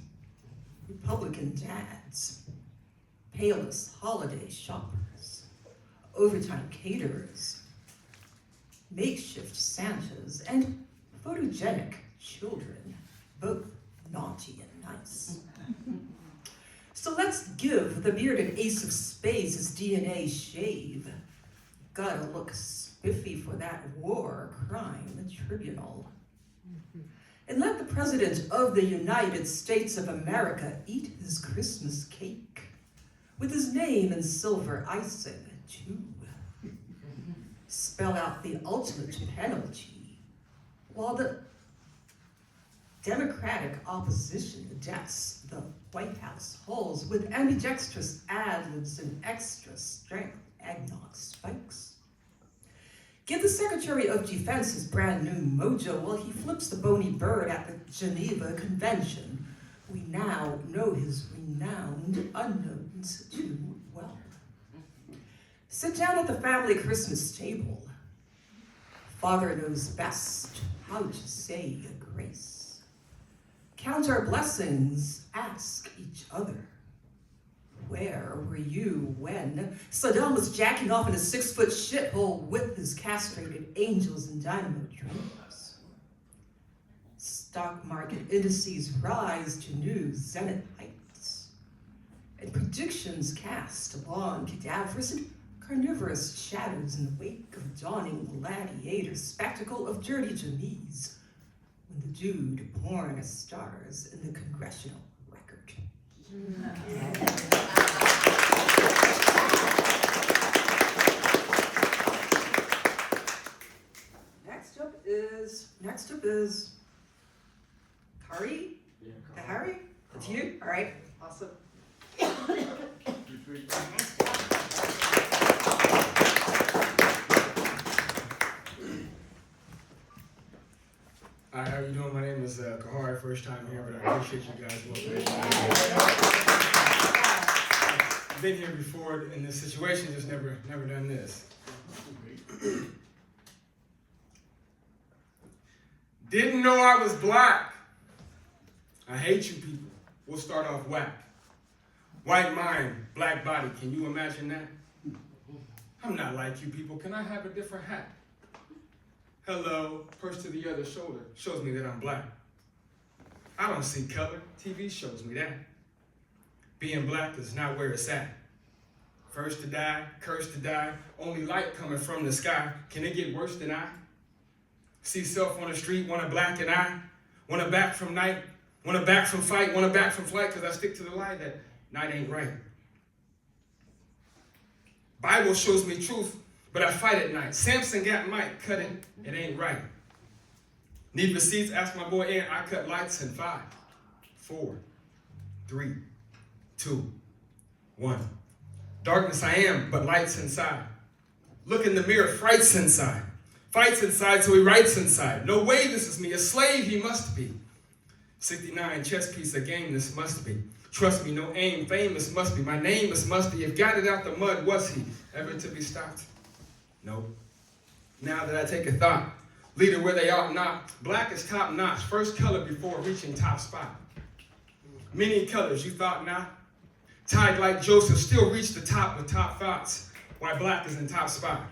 Republican dads, payless holiday shoppers, overtime caterers, makeshift Santas, and photogenic children, both naughty and nice. So let's give the bearded ace of spades his DNA shave. Gotta look spiffy for that war crime tribunal. And let the President of the United States of America eat his Christmas cake with his name in silver icing, too. Spell out the ultimate penalty while the Democratic opposition decks the White House halls with ambidextrous ad-libs and extra strength eggnog spikes. Give the Secretary of Defense his brand new mojo while he flips the bony bird at the Geneva Convention. We now know his renowned unknowns too well. Sit down at the family Christmas table. Father knows best how to say a grace. Count our blessings, ask each other. Where were you when Saddam was jacking off in a 6-foot shithole with his castrated angels and dynamo dreams? Stock market indices rise to new zenith heights, and predictions cast along cadaverous and carnivorous shadows in the wake of dawning gladiator spectacle of dirty Jamise, when the dude porn stars in the congressional record. Next up is Harry? Harry? That's you? All right, awesome. Hi, how you doing? My name is Kahari, first time here, but I appreciate you guys welcoming me. I've been here before in this situation, just never done this. Didn't know I was black. I hate you people. We'll start off whack. White mind, black body, can you imagine that? I'm not like you people, can I have a different hat? Hello, purse to the other shoulder, shows me that I'm black. I don't see color, TV shows me that. Being black is not where it's at. First to die, cursed to die, only light coming from the sky. Can it get worse than I? See self on the street, want a black and I. Want a back from night, want a back from fight, want a back from flight, because I stick to the lie that night ain't right. Bible shows me truth, but I fight at night. Samson got might, cut it ain't right. Need receipts, ask my boy Aaron, I cut lights in 5, 4, 3, 2, 1. Darkness I am, but light's inside. Look in the mirror, fright's inside. Fights inside, so he writes inside. No way this is me, a slave he must be. 69, chess piece, a game this must be. Trust me, no aim, famous must be. My name must be. If got it out the mud, was he ever to be stopped? No. Now that I take a thought, leader where they ought not. Black is top notch, first color before reaching top spot. Many colors, you thought not? Tied like Joseph, still reach the top with top thoughts. Why black is in top spot.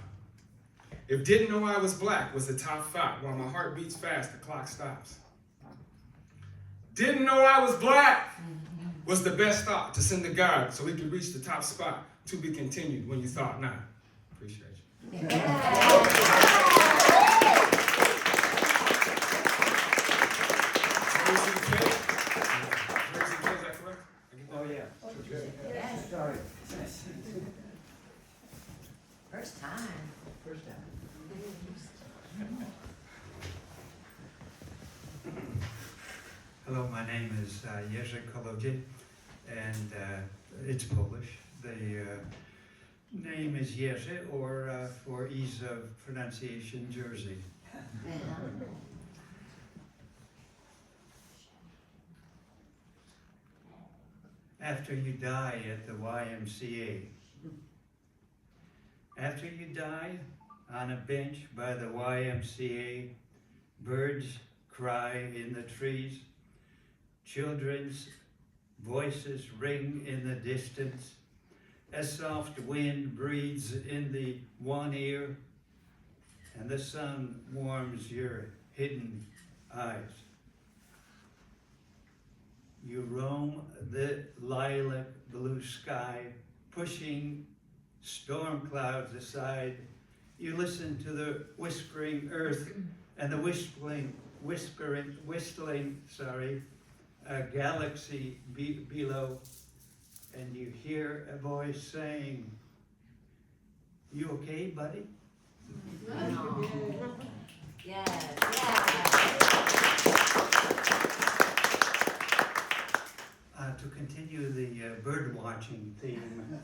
If didn't know I was black was the top thought. While my heart beats fast, the clock stops. Didn't know I was black was the best thought to send to God so we could reach the top spot. To be continued when you thought not. Appreciate you. Oh, yeah. Yes. Sorry. First time. First time. Hello, my name is Jerzy Kolodziej, and it's Polish. The name is Jerzy, or for ease of pronunciation, Jersey. After you die at the YMCA, after you die on a bench by the YMCA, birds cry in the trees, children's voices ring in the distance, a soft wind breathes in the one ear, and the sun warms your hidden eyes. You roam the lilac blue sky, pushing storm clouds aside. You listen to the whispering earth and the whistling, a galaxy below, and you hear a voice saying, "You okay, buddy?" Yes, To continue the bird watching theme,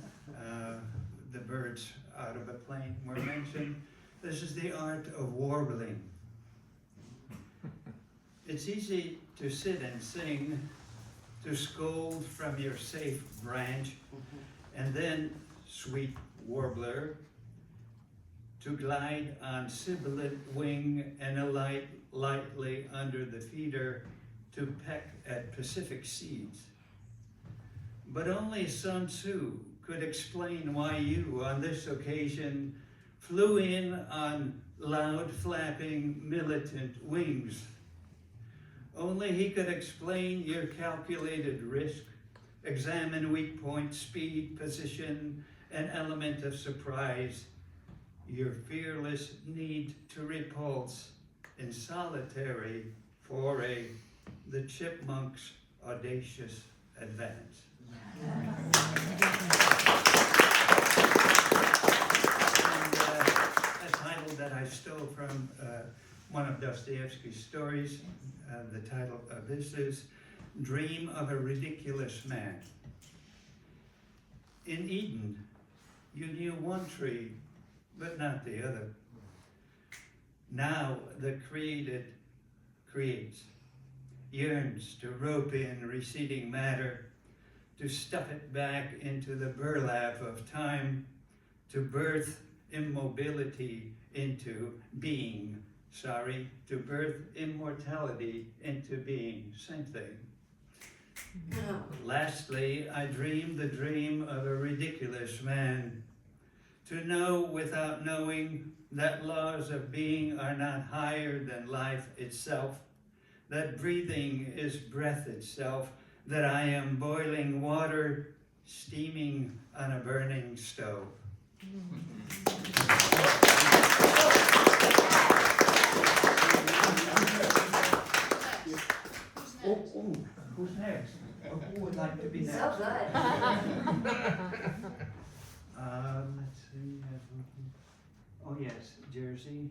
the birds out of a plane were mentioned. This is the art of warbling. It's easy to sit and sing, to scold from your safe branch, and then, sweet warbler, to glide on sibilant wing and alight lightly under the feeder to peck at Pacific seeds. But only Sun Tzu could explain why you, on this occasion, flew in on loud flapping militant wings. Only he could explain your calculated risk, examine weak point, speed, position, an element of surprise, your fearless need to repulse in solitary foray, the chipmunk's audacious advance. And, a title that I stole from one of Dostoevsky's stories. The title of this is Dream of a Ridiculous Man. In Eden, you knew one tree, but not the other. Now the created creates, yearns to rope in receding matter, to stuff it back into the burlap of time, to birth immobility into being, to birth immortality into being, same thing. Lastly, I dreamed the dream of a ridiculous man, to know without knowing that laws of being are not higher than life itself, that breathing is breath itself, that I am boiling water, steaming on a burning stove. Oh, who's next? Who would like to be next? So good. Let's see. Oh yes, Jersey.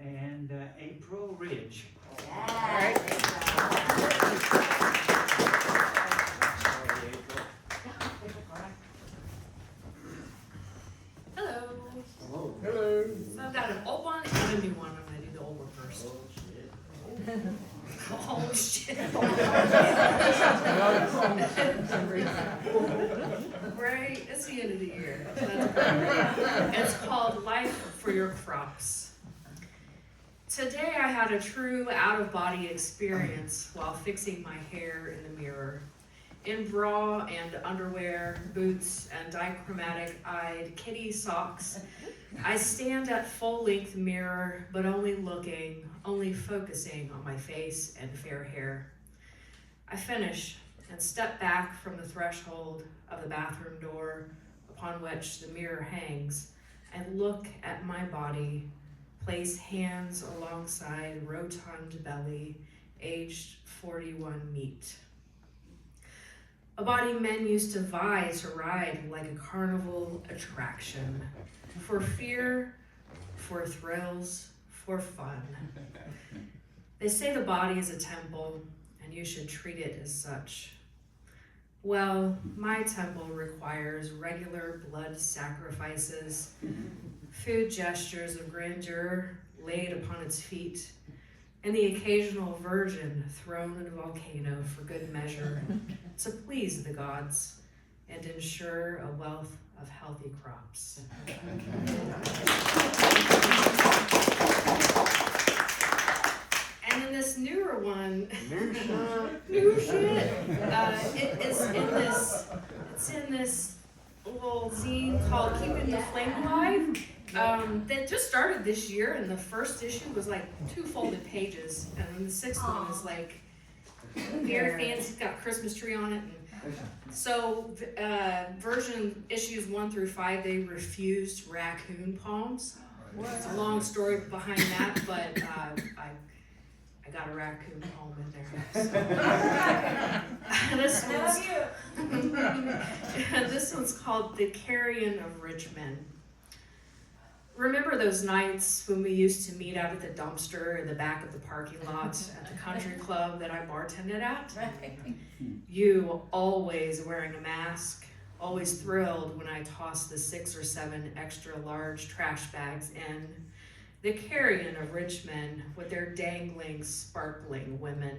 And April Ridge. Hello. Hello. Hello. So I've got an old one and a new one. I'm going to do the old one first. Oh, shit. Right, it's the end of the year. So that's great. It's called Life for Your Crops. Today I had a true out-of-body experience while fixing my hair in the mirror. In bra and underwear, boots, and dichromatic-eyed kitty socks, I stand at full-length mirror, but only focusing on my face and fair hair. I finish and step back from the threshold of the bathroom door upon which the mirror hangs and look at my body, place hands alongside rotund belly, aged 41 meat. A body men used to vie to ride like a carnival attraction, for fear, for thrills, for fun. They say the body is a temple and you should treat it as such. Well, my temple requires regular blood sacrifices, food gestures of grandeur laid upon its feet, and the occasional virgin thrown in a volcano for good measure to please the gods and ensure a wealth of healthy crops. And in this newer one, new shit. It's in this little zine called Keeping the Flame Alive. That just started this year, and the first issue was like 2 folded pages, and then the 6th one is like Very fancy, it's got a Christmas tree on it. So, version issues 1 through 5, they refused raccoon poems. It's a long story behind that, but I got a raccoon poem in there. This one's called The Carrion of Richmond. Remember those nights when we used to meet out at the dumpster in the back of the parking lot at the country club that I bartended at? You always wearing a mask, always thrilled when I tossed the 6 or 7 extra large trash bags in. The carrion of Richmond with their dangling, sparkling women.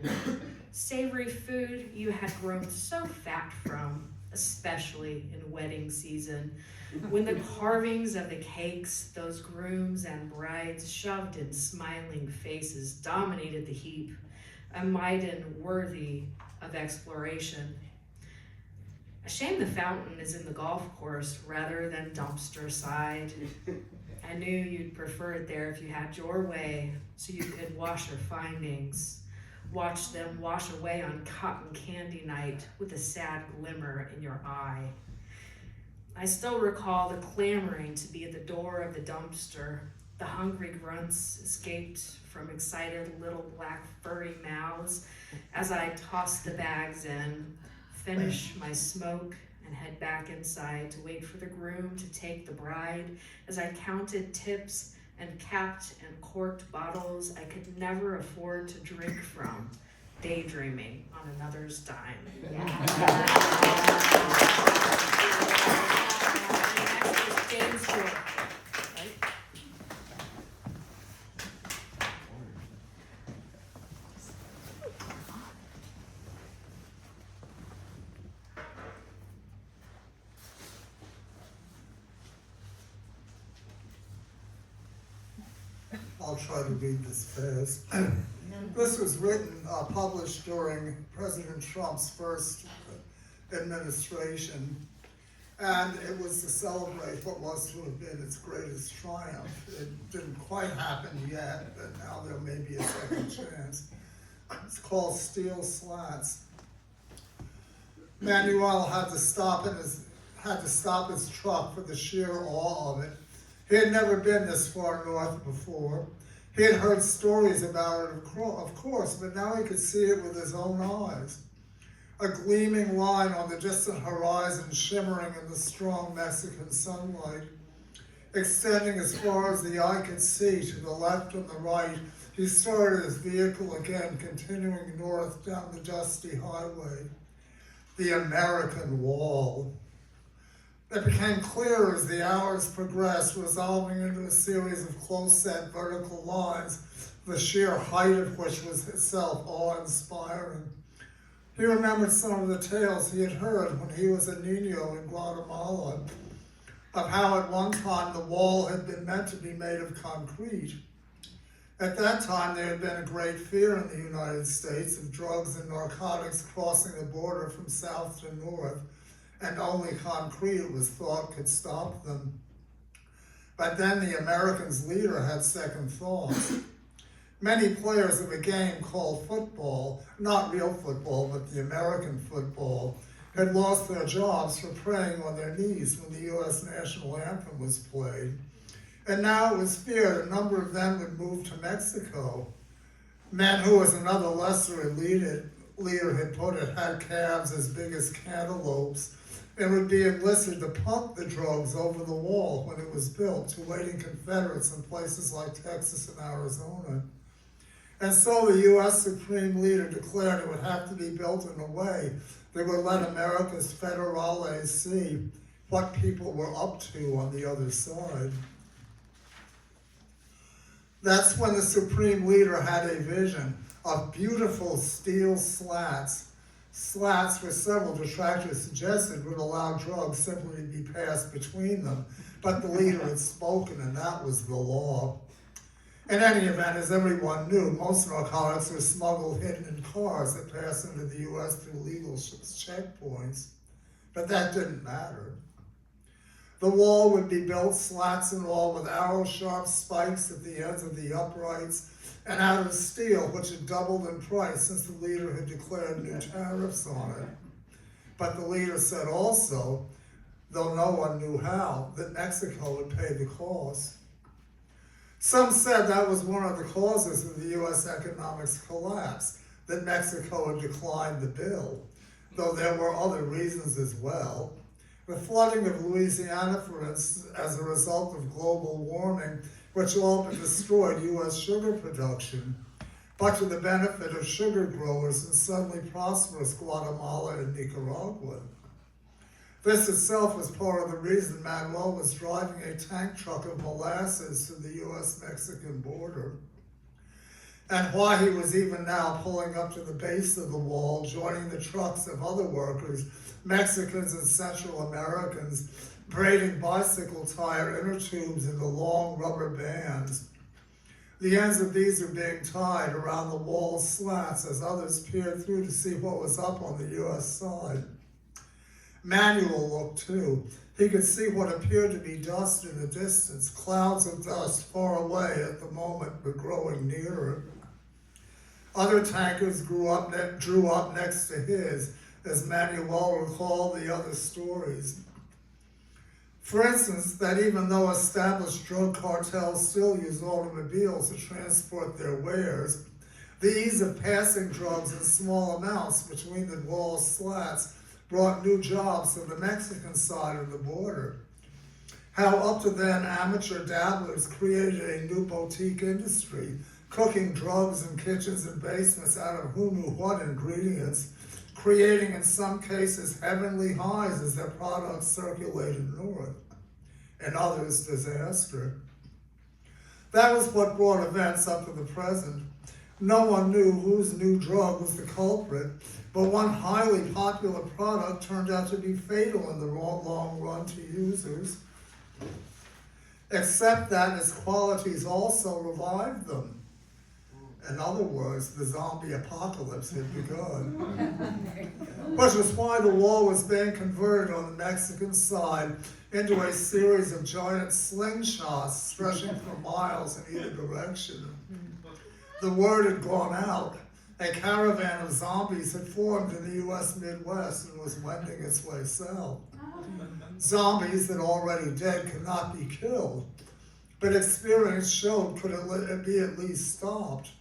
Savory food you had grown so fat from, especially in wedding season, when the carvings of the cakes those grooms and brides shoved in smiling faces dominated the heap, a maiden worthy of exploration. A shame the fountain is in the golf course rather than dumpster side. I knew you'd prefer it there if you had your way, so you could wash your findings. Watch them wash away on cotton candy night with a sad glimmer in your eye. I still recall the clamoring to be at the door of the dumpster. The hungry grunts escaped from excited little black furry mouths as I tossed the bags in, finish my smoke, and head back inside to wait for the groom to take the bride as I counted tips and capped and corked bottles I could never afford to drink from, daydreaming on another's dime. James Joy, right? I'll try to read this fast. This was written, published during President Trump's first administration, and it was to celebrate what was to have been its greatest triumph. It didn't quite happen yet, but now there may be a second chance. It's called Steel Slats. Manuel had to stop his truck for the sheer awe of it. He had never been this far north before. He had heard stories about it, of course, but now he could see it with his own eyes. A gleaming line on the distant horizon shimmering in the strong Mexican sunlight. Extending as far as the eye could see to the left and the right, he started his vehicle again, continuing north down the dusty highway. The American Wall. It became clear as the hours progressed, resolving into a series of close-set vertical lines, the sheer height of which was itself awe-inspiring. He remembered some of the tales he had heard when he was a niño in Guatemala, of how at one time the wall had been meant to be made of concrete. At that time, there had been a great fear in the United States of drugs and narcotics crossing the border from south to north, and only concrete, it was thought, could stop them. But then the Americans' leader had second thoughts. Many players of a game called football, not real football, but the American football, had lost their jobs for praying on their knees when the U.S. national anthem was played. And now it was feared a number of them would move to Mexico. Men who, as another lesser leader had put it, had calves as big as cantaloupes, and would be enlisted to pump the drugs over the wall when it was built to waiting Confederates in places like Texas and Arizona. And so the U.S. Supreme Leader declared it would have to be built in a way that would let America's federales see what people were up to on the other side. That's when the Supreme Leader had a vision of beautiful steel slats which several detractors suggested would allow drugs simply to be passed between them, but the leader had spoken and that was the law. In any event, as everyone knew, most narcotics were smuggled hidden in cars that pass into the U.S. through legal checkpoints, but that didn't matter. The wall would be built, slats and all, with arrow-sharp spikes at the ends of the uprights, and out of steel, which had doubled in price since the leader had declared new tariffs on it. But the leader said also, though no one knew how, that Mexico would pay the cost. Some said that was one of the causes of the U.S. economic's collapse, that Mexico had declined the bill, though there were other reasons as well. The flooding of Louisiana, for instance, as a result of global warming, which all but destroyed U.S. sugar production, but to the benefit of sugar growers in suddenly prosperous Guatemala and Nicaragua. This itself was part of the reason Manuel was driving a tank truck of molasses to the U.S.-Mexican border, and why he was even now pulling up to the base of the wall, joining the trucks of other workers, Mexicans and Central Americans, braiding bicycle tire inner tubes into long rubber bands. The ends of these are being tied around the wall slats as others peered through to see what was up on the U.S. side. Manuel looked too. He could see what appeared to be dust in the distance, clouds of dust far away at the moment, but growing nearer. Other tankers drew up next to his, as Manuel recalled the other stories. For instance, that even though established drug cartels still use automobiles to transport their wares, the ease of passing drugs in small amounts between the wall slats brought new jobs to the Mexican side of the border. How up to then amateur dabblers created a new boutique industry, cooking drugs in kitchens and basements out of who knew what ingredients, creating in some cases heavenly highs as their products circulated north, and others disaster. That was what brought events up to the present. No one knew whose new drug was the culprit, but one highly popular product turned out to be fatal in the long run to users, except that its qualities also revived them. In other words, the zombie apocalypse had begun. Which was why the wall was being converted on the Mexican side into a series of giant slingshots stretching for miles in either direction. The word had gone out. A caravan of zombies had formed in the U.S. Midwest and was wending its way south. Zombies that already dead could not be killed, but experience showed could it be at least stopped.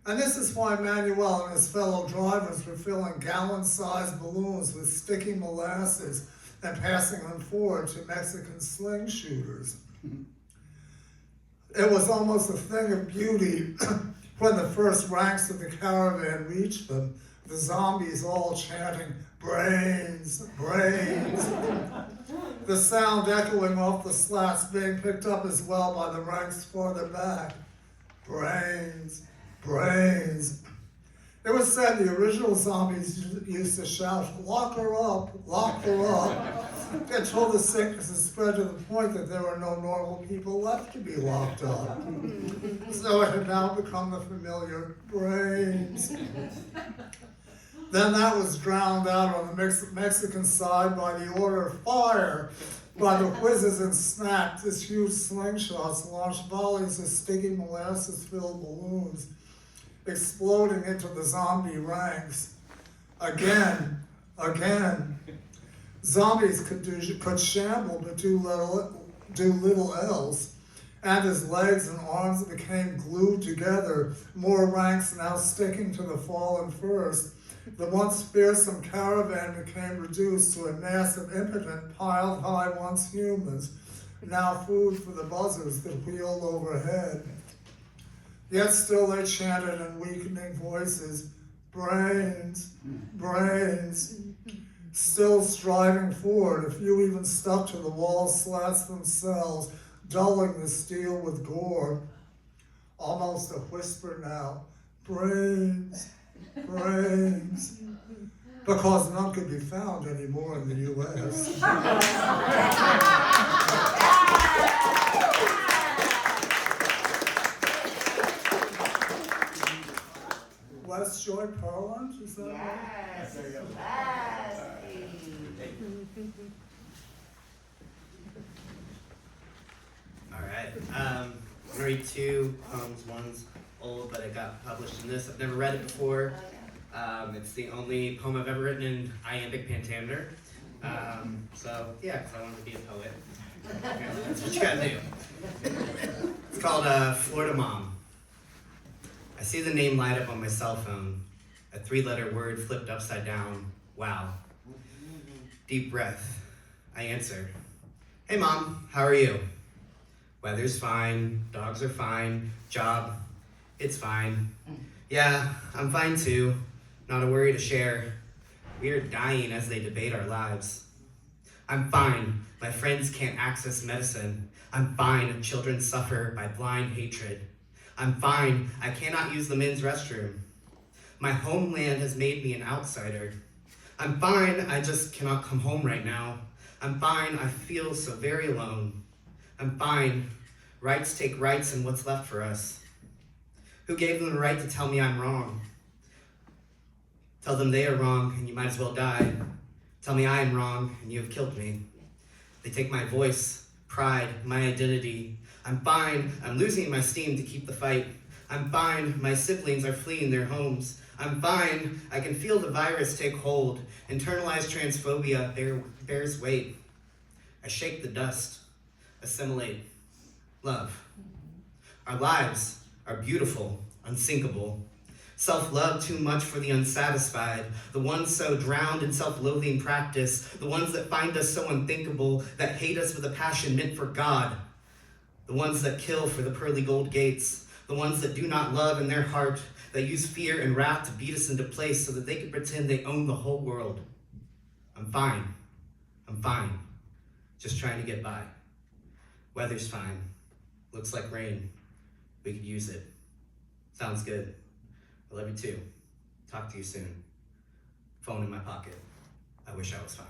And this is why Manuel and his fellow drivers were filling gallon-sized balloons with sticky molasses and passing them forward to Mexican sling shooters. It was almost a thing of beauty when the first ranks of the caravan reached them, the zombies all chanting, "Brains, brains." The sound echoing off the slats being picked up as well by the ranks farther back. Brains, brains. It was said the original zombies used to shout, "Lock her up, lock her up," until the sickness had spread to the point that there were no normal people left to be locked up. So it had now become the familiar brains. Then that was drowned out on the Mexican side by the order of fire, by the whizzes and snaps as huge slingshots launched volleys of sticky molasses-filled balloons, exploding into the zombie ranks. Again. Zombies could shamble but do little else. And as legs and arms became glued together, more ranks now sticking to the fallen first, the once fearsome caravan became reduced to a mass of impotent, piled high once humans, now food for the buzzards that wheeled overhead. Yet still they chanted in weakening voices, "Brains, brains." Still striving forward, a few even stuck to the wall slats themselves, dulling the steel with gore. Almost a whisper now, "Brains, brains," because none could be found anymore in the U.S. West Joy Parliament, is that right? Yes. read two poems. One's old, but it got published in this. I've never read it before. It's the only poem I've ever written in iambic pentameter. So yeah, because I wanted to be a poet. Yeah, that's what you gotta do. It's called Florida Mom. I see the name light up on my cell phone. A 3-letter word flipped upside down. Wow. Deep breath. I answer. Hey Mom, how are you? Weather's fine, dogs are fine, job, it's fine. Yeah, I'm fine too. Not a worry to share. We are dying as they debate our lives. I'm fine. My friends can't access medicine. I'm fine. Children suffer by blind hatred. I'm fine. I cannot use the men's restroom. My homeland has made me an outsider. I'm fine. I just cannot come home right now. I'm fine. I feel so very alone. I'm fine. Rights take rights and what's left for us. Who gave them the right to tell me I'm wrong? Tell them they are wrong and you might as well die. Tell me I am wrong and you have killed me. They take my voice, pride, my identity. I'm fine. I'm losing my steam to keep the fight. I'm fine. My siblings are fleeing their homes. I'm fine. I can feel the virus take hold. Internalized transphobia bears weight. I shake the dust. Assimilate. Love. Our lives are beautiful, unsinkable. Self-love too much for the unsatisfied, the ones so drowned in self-loathing practice, the ones that find us so unthinkable, that hate us with a passion meant for God, the ones that kill for the pearly gold gates, the ones that do not love in their heart, that use fear and wrath to beat us into place so that they can pretend they own the whole world. I'm fine. I'm fine. Just trying to get by. Weather's fine. Looks like rain. We could use it. Sounds good. I love you too. Talk to you soon. Phone in my pocket. I wish I was fine.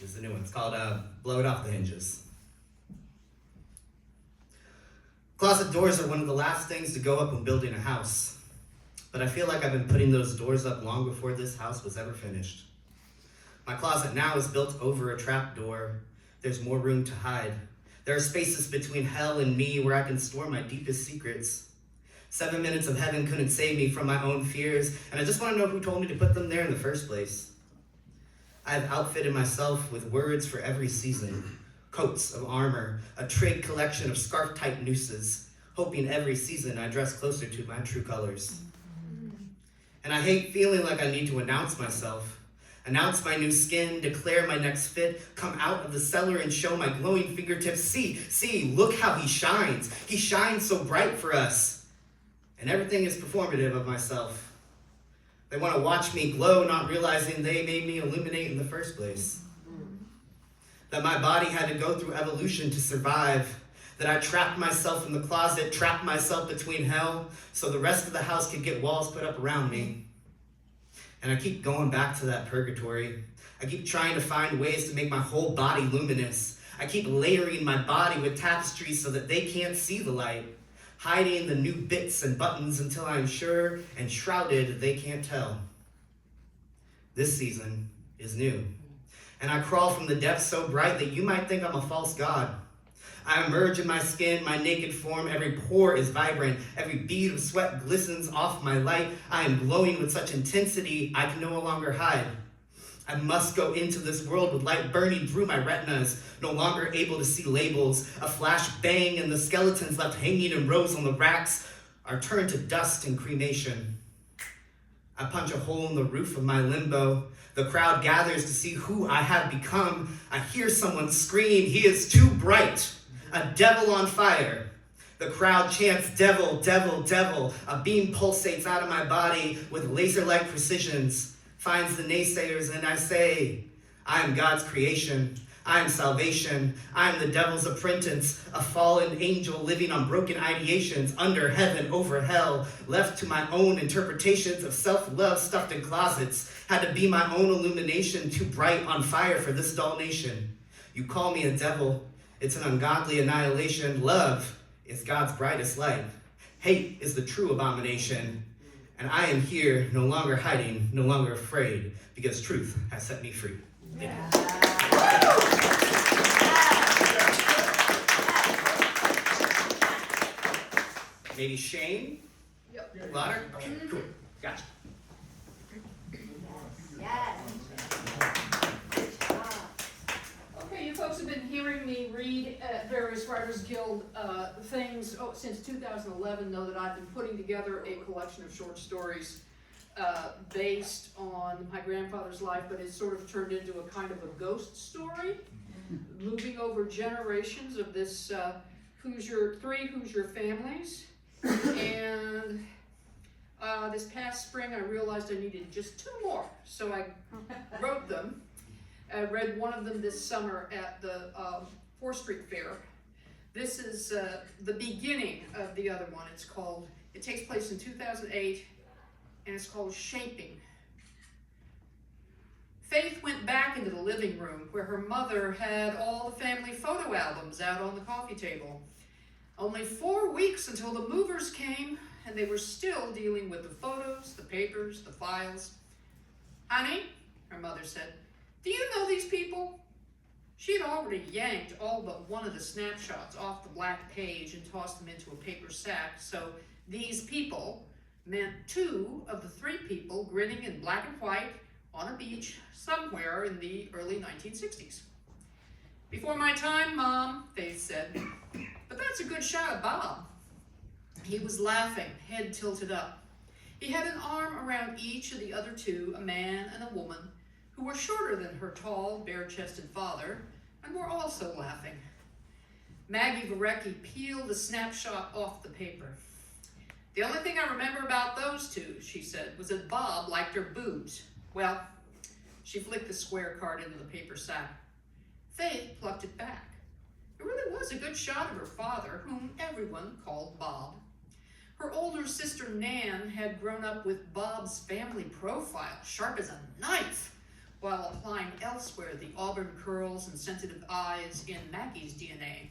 This is the new one. It's called Blow It Off the Hinges. Closet doors are one of the last things to go up when building a house. But I feel like I've been putting those doors up long before this house was ever finished. My closet now is built over a trap door. There's more room to hide. There are spaces between hell and me where I can store my deepest secrets. 7 minutes of heaven couldn't save me from my own fears, and I just want to know who told me to put them there in the first place. I have outfitted myself with words for every season, coats of armor, a trig collection of scarf-type nooses, hoping every season I dress closer to my true colors. And I hate feeling like I need to announce myself. Announce my new skin, declare my next fit, come out of the cellar and show my glowing fingertips. See, look how he shines. He shines so bright for us. And everything is performative of myself. They want to watch me glow, not realizing they made me illuminate in the first place. That my body had to go through evolution to survive. That I trapped myself in the closet, trapped myself between hell, so the rest of the house could get walls put up around me. And I keep going back to that purgatory. I keep trying to find ways to make my whole body luminous. I keep layering my body with tapestries so that they can't see the light, hiding the new bits and buttons until I'm sure and shrouded they can't tell. This season is new. And I crawl from the depths so bright that you might think I'm a false god. I emerge in my skin, my naked form, every pore is vibrant, every bead of sweat glistens off my light. I am glowing with such intensity I can no longer hide. I must go into this world with light burning through my retinas, no longer able to see labels. A flash bang and the skeletons left hanging in rows on the racks are turned to dust and cremation. I punch a hole in the roof of my limbo. The crowd gathers to see who I have become. I hear someone scream, "He is too bright." A devil on fire. The crowd chants, "Devil, devil, devil." A beam pulsates out of my body with laser-like precisions, finds the naysayers, and I say, I am God's creation. I am salvation. I am the devil's apprentice, a fallen angel living on broken ideations, under heaven, over hell, left to my own interpretations of self-love stuffed in closets, had to be my own illumination, too bright on fire for this dull nation. You call me a devil. It's an ungodly annihilation. Love is God's brightest light. Hate is the true abomination. And I am here, no longer hiding, no longer afraid, because truth has set me free. Thank you. Maybe Shane? Yep. Louder? Okay, cool. Gotcha. Okay, you folks have been hearing me read at various Writers Guild things since 2011. Know that I've been putting together a collection of short stories based on my grandfather's life, but it's sort of turned into a kind of a ghost story, moving over generations of this three Hoosier families. And this past spring I realized I needed just 2 more, so I wrote them. I read one of them this summer at the 4th Street Fair. This is the beginning of the other one. It takes place in 2008, and it's called Shaping. Faith went back into the living room where her mother had all the family photo albums out on the coffee table. Only 4 weeks until the movers came, and they were still dealing with the photos, the papers, the files. Honey, her mother said, do you know these people? She had already yanked all but one of the snapshots off the black page and tossed them into a paper sack, so these people meant 2 of the 3 people grinning in black and white on a beach somewhere in the early 1960s. Before my time, Mom, Faith said, but that's a good shot of Bob. He was laughing, head tilted up. He had an arm around each of the other 2, a man and a woman, who were shorter than her tall, bare-chested father, and were also laughing. Maggie Varecki peeled a snapshot off the paper. The only thing I remember about those 2, she said, was that Bob liked her boobs. Well, she flicked the square card into the paper sack. Faith plucked it back. It really was a good shot of her father, whom everyone called Bob. Her older sister Nan had grown up with Bob's family profile, sharp as a knife, while applying elsewhere the auburn curls and sensitive eyes in Maggie's DNA.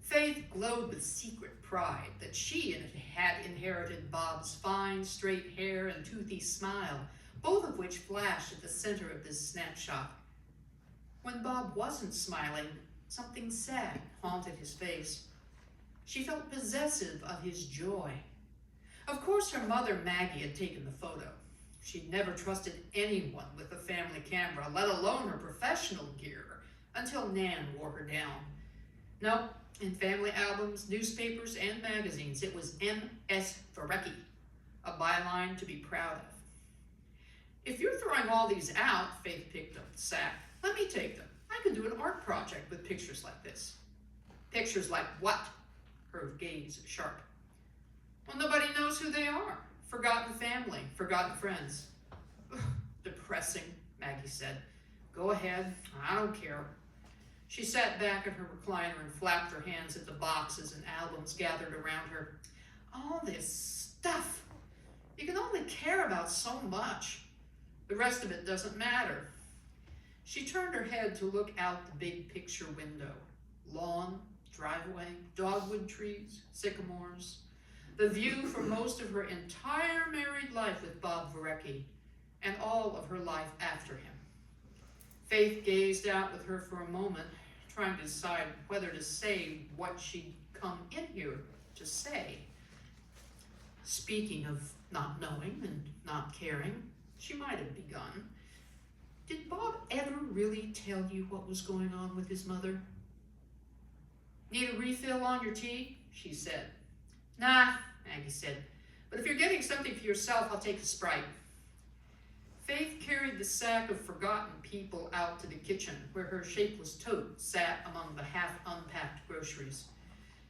Faith glowed with secret pride that she had inherited Bob's fine, straight hair and toothy smile, both of which flashed at the center of this snapshot. When Bob wasn't smiling, something sad haunted his face. She felt possessive of his joy. Of course, her mother, Maggie, had taken the photo. She'd never trusted anyone with a family camera, let alone her professional gear, until Nan wore her down. No, in family albums, newspapers, and magazines, it was M.S. Varecki, a byline to be proud of. If you're throwing all these out, Faith picked up the sack, let me take them. I can do an art project with pictures like this. Pictures like what? Her gaze sharp. Well, nobody knows who they are. Forgotten family, forgotten friends. Ugh, depressing, Maggie said. Go ahead, I don't care. She sat back in her recliner and flapped her hands at the boxes and albums gathered around her. All this stuff. You can only care about so much. The rest of it doesn't matter. She turned her head to look out the big picture window. Lawn, driveway, dogwood trees, sycamores. The view for most of her entire married life with Bob Varecki, and all of her life after him. Faith gazed out with her for a moment, trying to decide whether to say what she'd come in here to say. Speaking of not knowing and not caring, she might have begun. Did Bob ever really tell you what was going on with his mother? Need a refill on your tea? She said. Nah, Maggie said, but if you're getting something for yourself, I'll take a Sprite. Faith carried the sack of forgotten people out to the kitchen, where her shapeless tote sat among the half-unpacked groceries.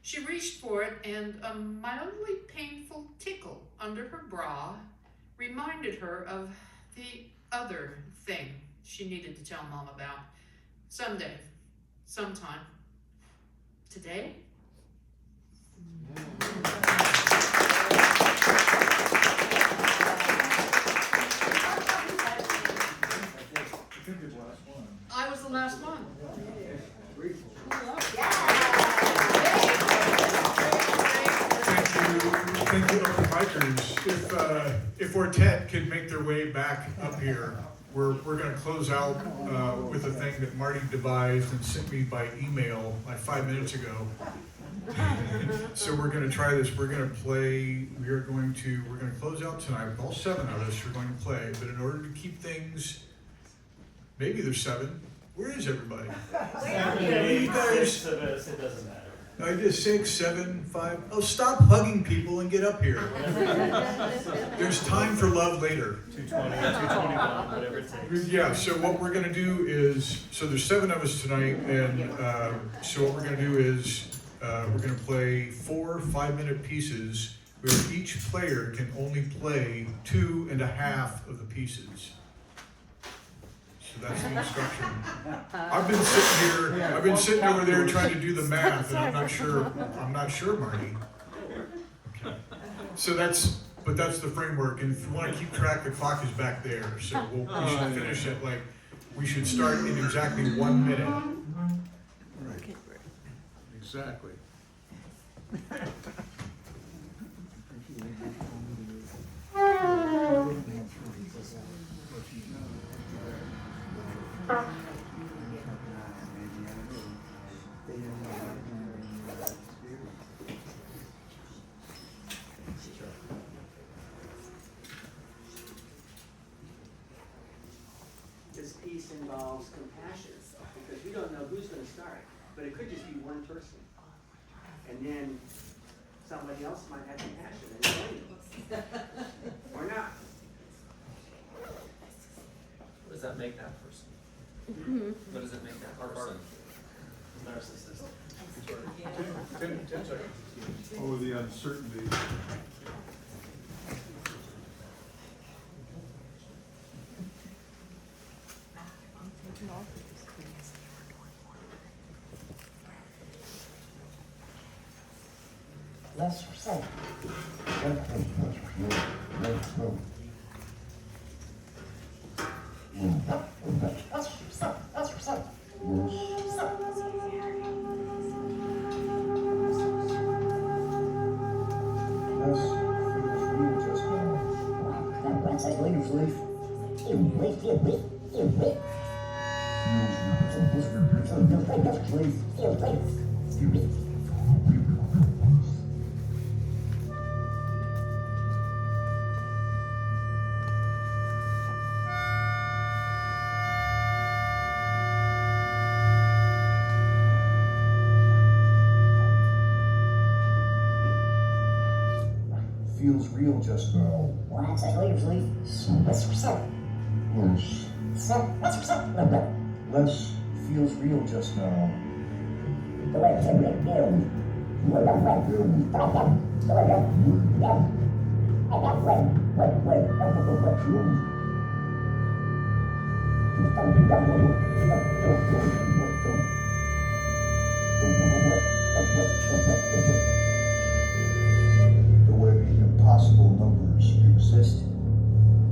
She reached for it, and a mildly painful tickle under her bra reminded her of the other thing she needed to tell Mom about. Someday, sometime. Today? I was the last one. Thank you, open micers. Quartet could make their way back up here, we're going to close out with a thing that Marty devised and sent me by email like 5 minutes ago. So we're going to try this. We're going to close out tonight with all 7 of us. We're going to play, but in order to keep things, maybe there's 7. Where is everybody? You guys, It doesn't matter. I just 6, 7, 5. Oh, stop hugging people and get up here. There's time for love later. 220, 221, whatever it takes. Yeah, so what we're gonna do is, so there's 7 of us tonight, and so what we're gonna do is, we're gonna play 4 5-minute pieces where each player can only play 2.5 of the pieces. So that's the instruction. I've been sitting over there trying to do the math, and I'm not sure, Marty. Okay. So that's the framework, and if you want to keep track, the clock is back there. So we should finish at we should start in exactly 1 minute. Right. Exactly. This piece involves compassion, because we don't know who's going to start, but it could just be one person. And then somebody else might have compassion and join you. Or not. What does that make that person? What does it make that person? Narcissist. 10 seconds. Oh, the uncertainty. Less percent. Feels real just now. Less feels real just now. The way impossible numbers exist.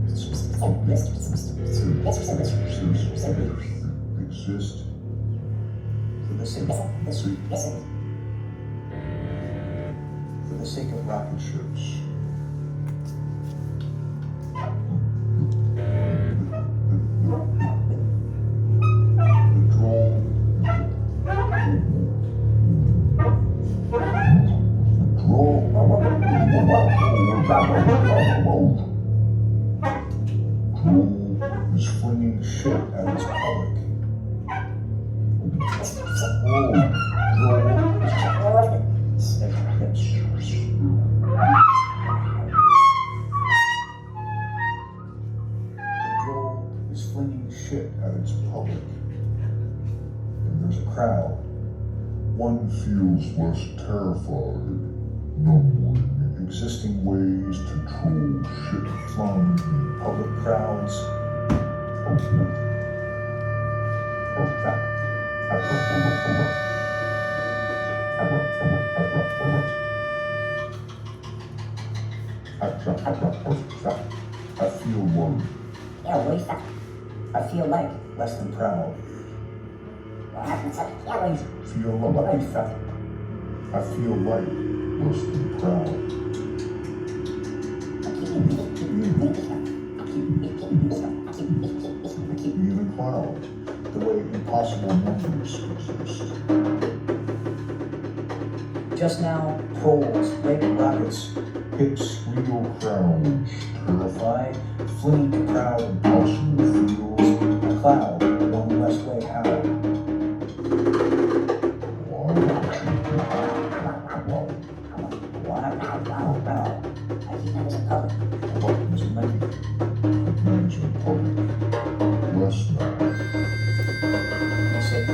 Exist. For the sake of rocket ships. Is flinging shit at its public. Is flinging shit at its public. And there's a crowd. One feels less terrified, numbing, existing ways to troll shit flung in public crowds. I feel worried. I feel like less than proud. Feel like I feel like less than proud. Keep me in a cloud, the way impossible numbers exist. Just now, trolls, big rockets, Hips, real crowds, terrified, fleeing the crowd, impossible fields, a cloud, one less way how. Wow, I keep that as a cover. buttons many, names in public, less now. I said,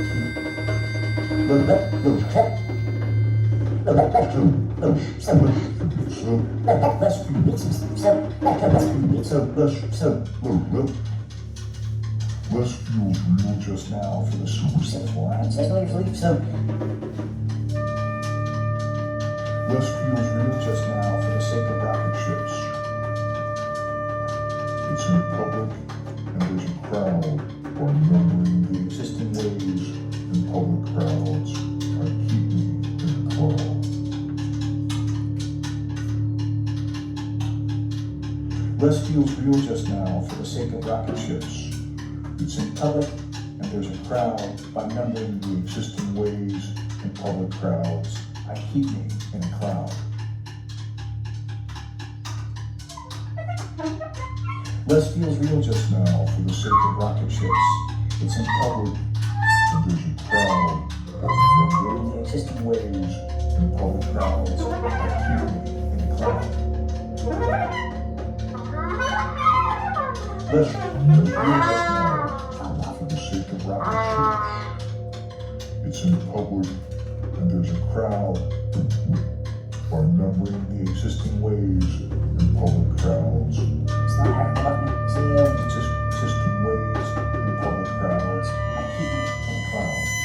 Less feels real just now for the suicide. Less feels real just now for the sake of rocket ships. It's in public, and there's a crowd, or numbering the existing ways in public crowds, are keep me in the cloud. Less feels real just now for the sake of rocket ships. It's in public, and there's a crowd by numbering the existing ways in public crowds. I keep me in a cloud. Less feels real just now for the sake of rocket ships. It's in public, And there's a crowd, or numbering the existing ways in public crowds, I keep me in a cloud. less feels real just now for the sake of rocket ships. It's in public, and there's a crowd, or numbering the existing ways in public crowds. It's not hard to button. It's Just existing ways in public crowds. I keep me in a cloud.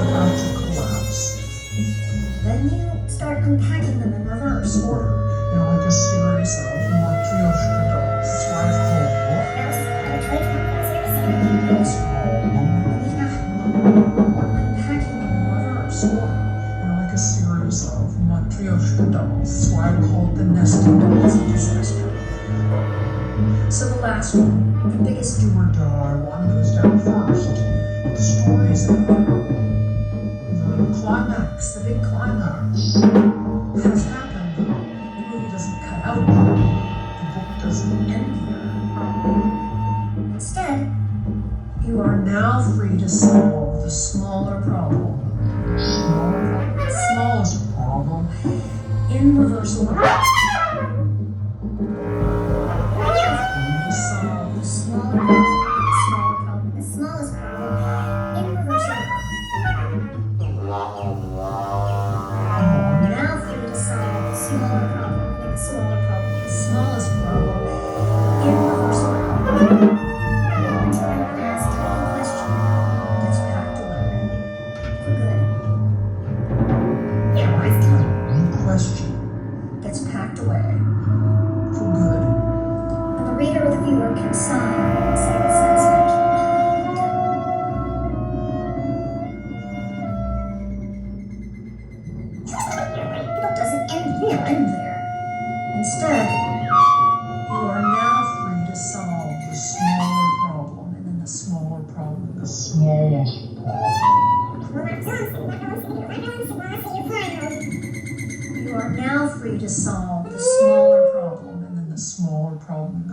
about to collapse. Then you start unpacking them in reverse order. Like a series of matryoshka dolls. That's why it's called what? It's unpacking them in reverse order. Like a series of matryoshka dolls. That's why I called the nesting dolls a disaster. So the last one, the biggest do or die one goes down first. The story's in there. The climax, the big climax, has happened. The movie doesn't cut out there. The book doesn't end there. Instead, you are now free to solve the smaller problem. The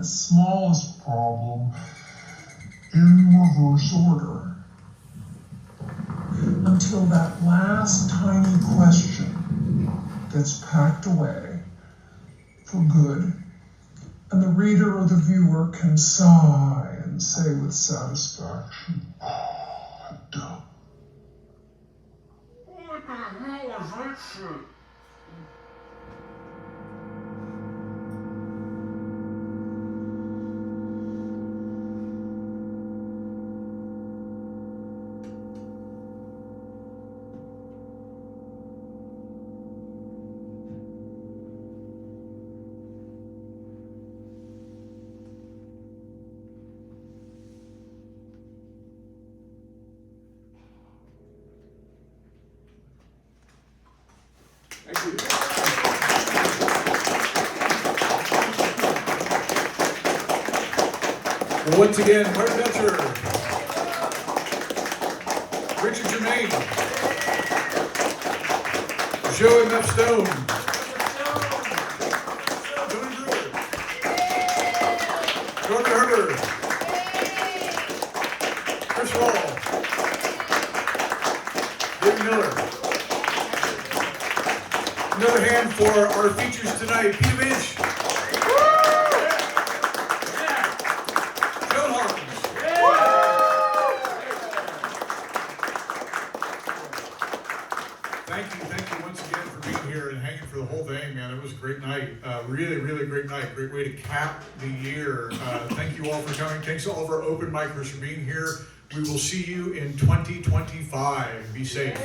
smallest problem in reverse order. Until that last tiny question gets packed away for good, and the reader or the viewer can sigh and say with satisfaction, done. What the hell is that shit? And once again, Martin Belcher, Richard Germain, Joe and F. Stone, Tony Brewer, Jordan Herder, Chris Wall, David Miller. Another hand for our features tonight, PDVNCH. Joan Hawkins. Thank you once again for being here and hanging for the whole thing, man. It was a great night. Really great night. Great way to cap the year. Thank you all for coming. Thanks to all of our open micers for being here. We will see you in 2025. Be safe.